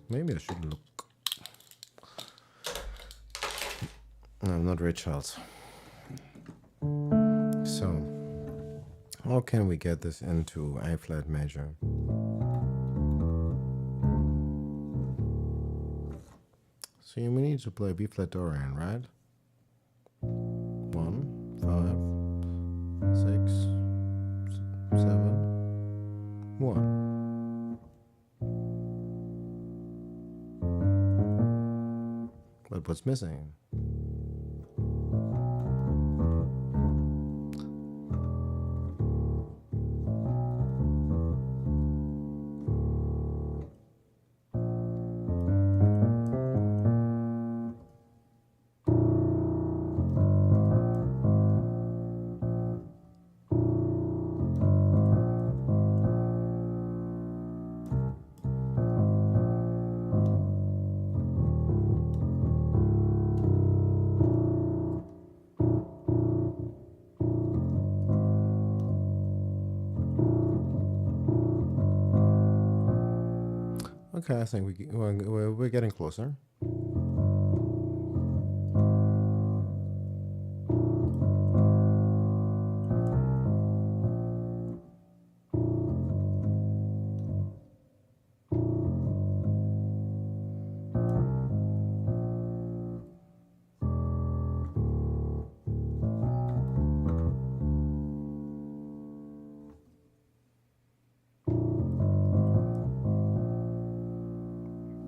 Maybe I should look. No, I'm not Ray Charles. So, how can we get this into A flat major? So we need to play B flat Dorian, right? 1, 5, 6, 7, 1. But what's missing? Okay, I think we're getting closer.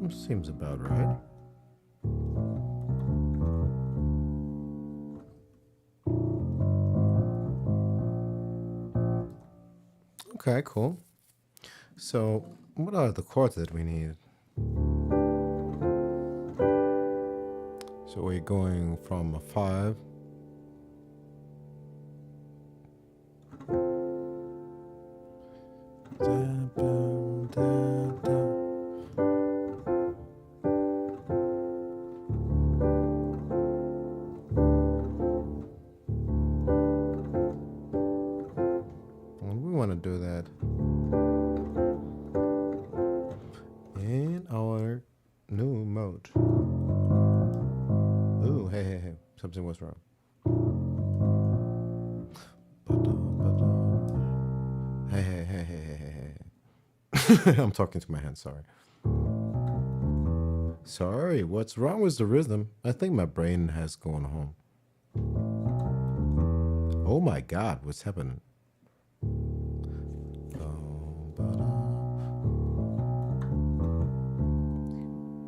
Seems about right. Okay, cool. So, what are the chords that we need? So we're going from a 5 do that in our new mode. Ooh, hey, something was wrong. Hey. I'm talking to my hand, sorry. Sorry, what's wrong with the rhythm? I think my brain has gone home. Oh my God, what's happening?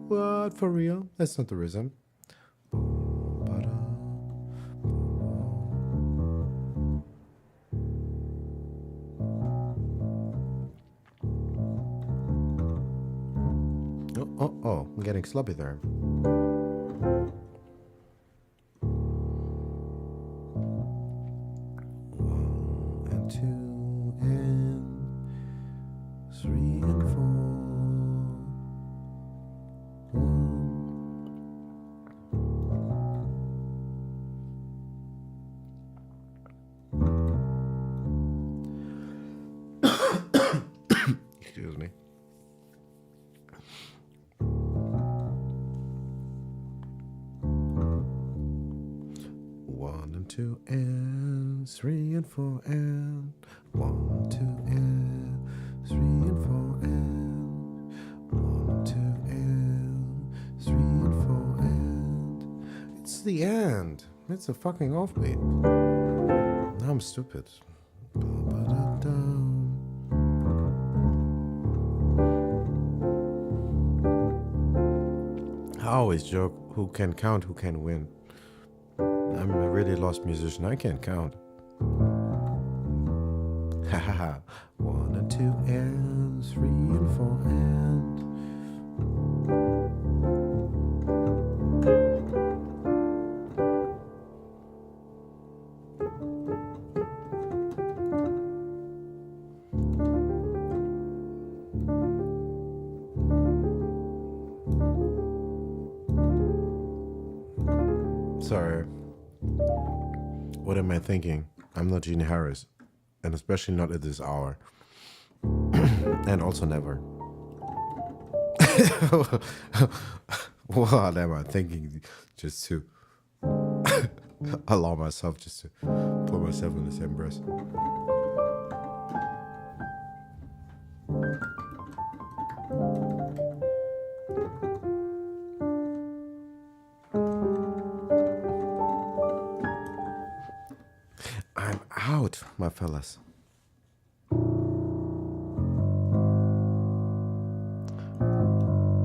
What, for real? That's not the rhythm. Oh, I'm getting sloppy there. 1 and 2 and 3 and 4. 1. Excuse me. One and 2 and 3 and 4 and 1, 2 and 3 and 4 and 1, 2 and 3 and 4 and it's the end. It's a fucking offbeat. Now I'm stupid. I always joke, who can count, who can win. I'm a really lost musician. I can't count. Ha ha ha. 1 and 2 and 3 and 4 and. Sorry. What am I thinking? I'm not Gene Harris, and especially not at this hour. And also never. What am I thinking? Just to allow myself just to put myself in the same breath. I'm out, my fellas.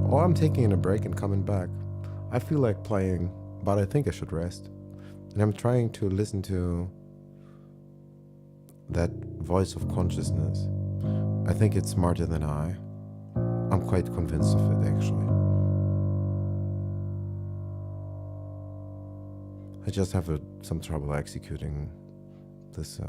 Or I'm taking a break and coming back. I feel like playing, but I think I should rest. And I'm trying to listen to that voice of consciousness. I think it's smarter than I. I'm quite convinced of it, actually. I just have some trouble executing this. Yeah.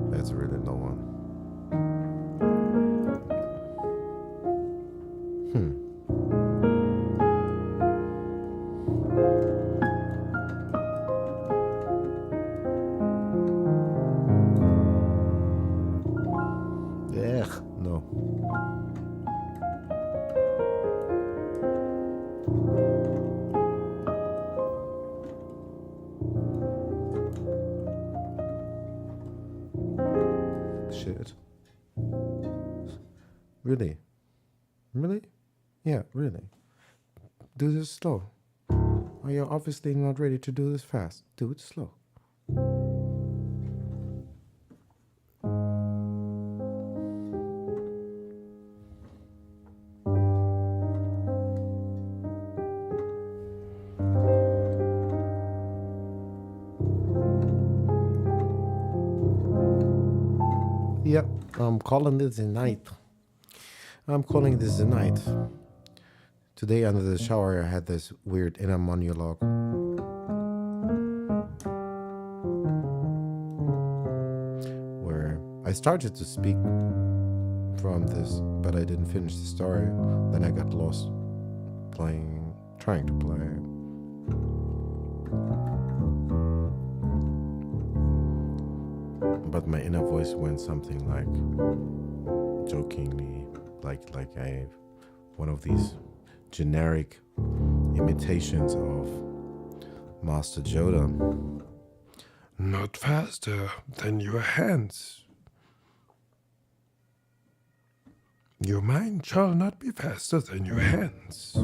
That's a really low one. Ugh, no. Shit. Really? Really? Yeah, really. Do this slow. Oh, you're obviously not ready to do this fast. Do it slow. Yep, I'm calling this a night. I'm calling this a night. Today under the shower I had this weird inner monologue. Where I started to speak from this, but I didn't finish the story. Then I got lost trying to play. But my inner voice went something like jokingly, like one of these generic imitations of Master Yoda. Not faster than your hands. Your mind shall not be faster than your hands.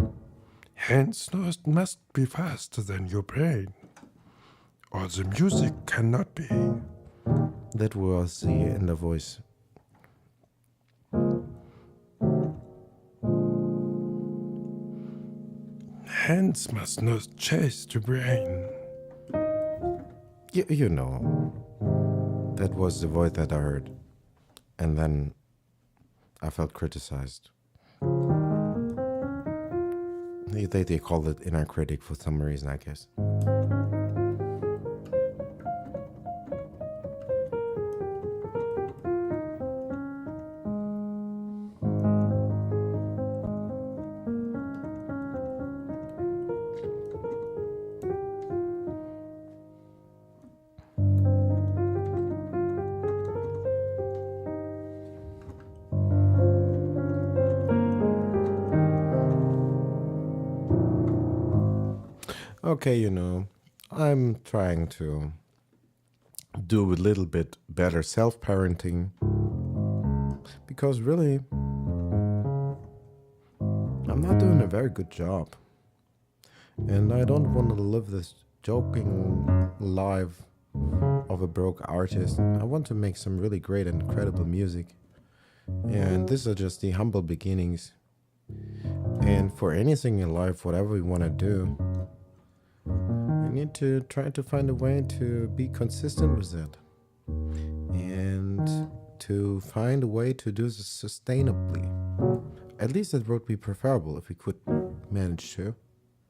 Hands must be faster than your brain, or the music cannot be. That was the inner voice. Hands must not chase the brain. You know, that was the voice that I heard. And then I felt criticized. They call it inner critic for some reason, I guess. Okay, you know, I'm trying to do a little bit better self-parenting because really, I'm not doing a very good job. And I don't want to live this joking life of a broke artist. I want to make some really great and incredible music. And these are just the humble beginnings. And for anything in life, whatever we want to do, we need to try to find a way to be consistent with it. And to find a way to do this sustainably. At least that would be preferable if we could manage to.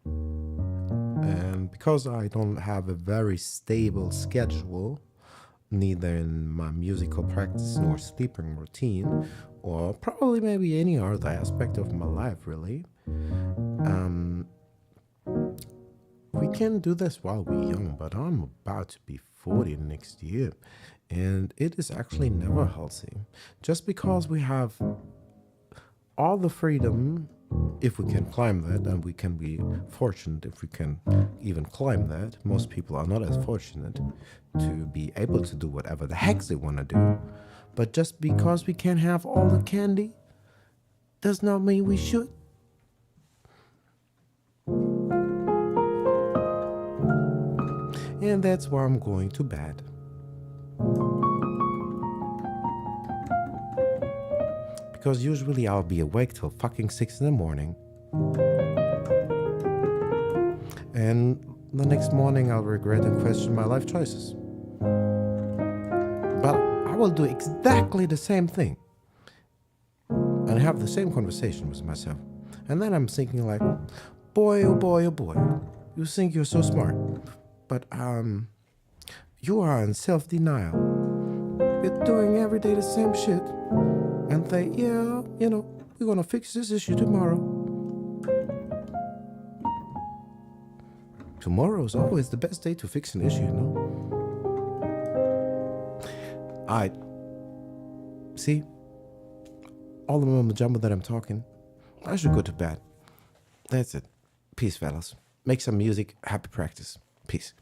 And because I don't have a very stable schedule, neither in my musical practice nor sleeping routine, or probably maybe any other aspect of my life, really. We can do this while we're young, but I'm about to be 40 next year, and it is actually never healthy. Just because we have all the freedom, if we can climb that, and we can be fortunate if we can even climb that. Most people are not as fortunate to be able to do whatever the heck they want to do. But just because we can have all the candy does not mean we should. And that's why I'm going to bed. Because usually I'll be awake till fucking 6 in the morning. And the next morning I'll regret and question my life choices. But I will do exactly the same thing. And have the same conversation with myself. And then I'm thinking like, boy, oh boy, oh boy. You think you're so smart. But you are in self-denial. You're doing every day the same shit. And they, yeah, we're gonna fix this issue tomorrow. Tomorrow is always the best day to fix an issue, I see all the mumbo jumbo that I'm talking. I should go to bed. That's it. Peace, fellas. Make some music. Happy practice. Peace.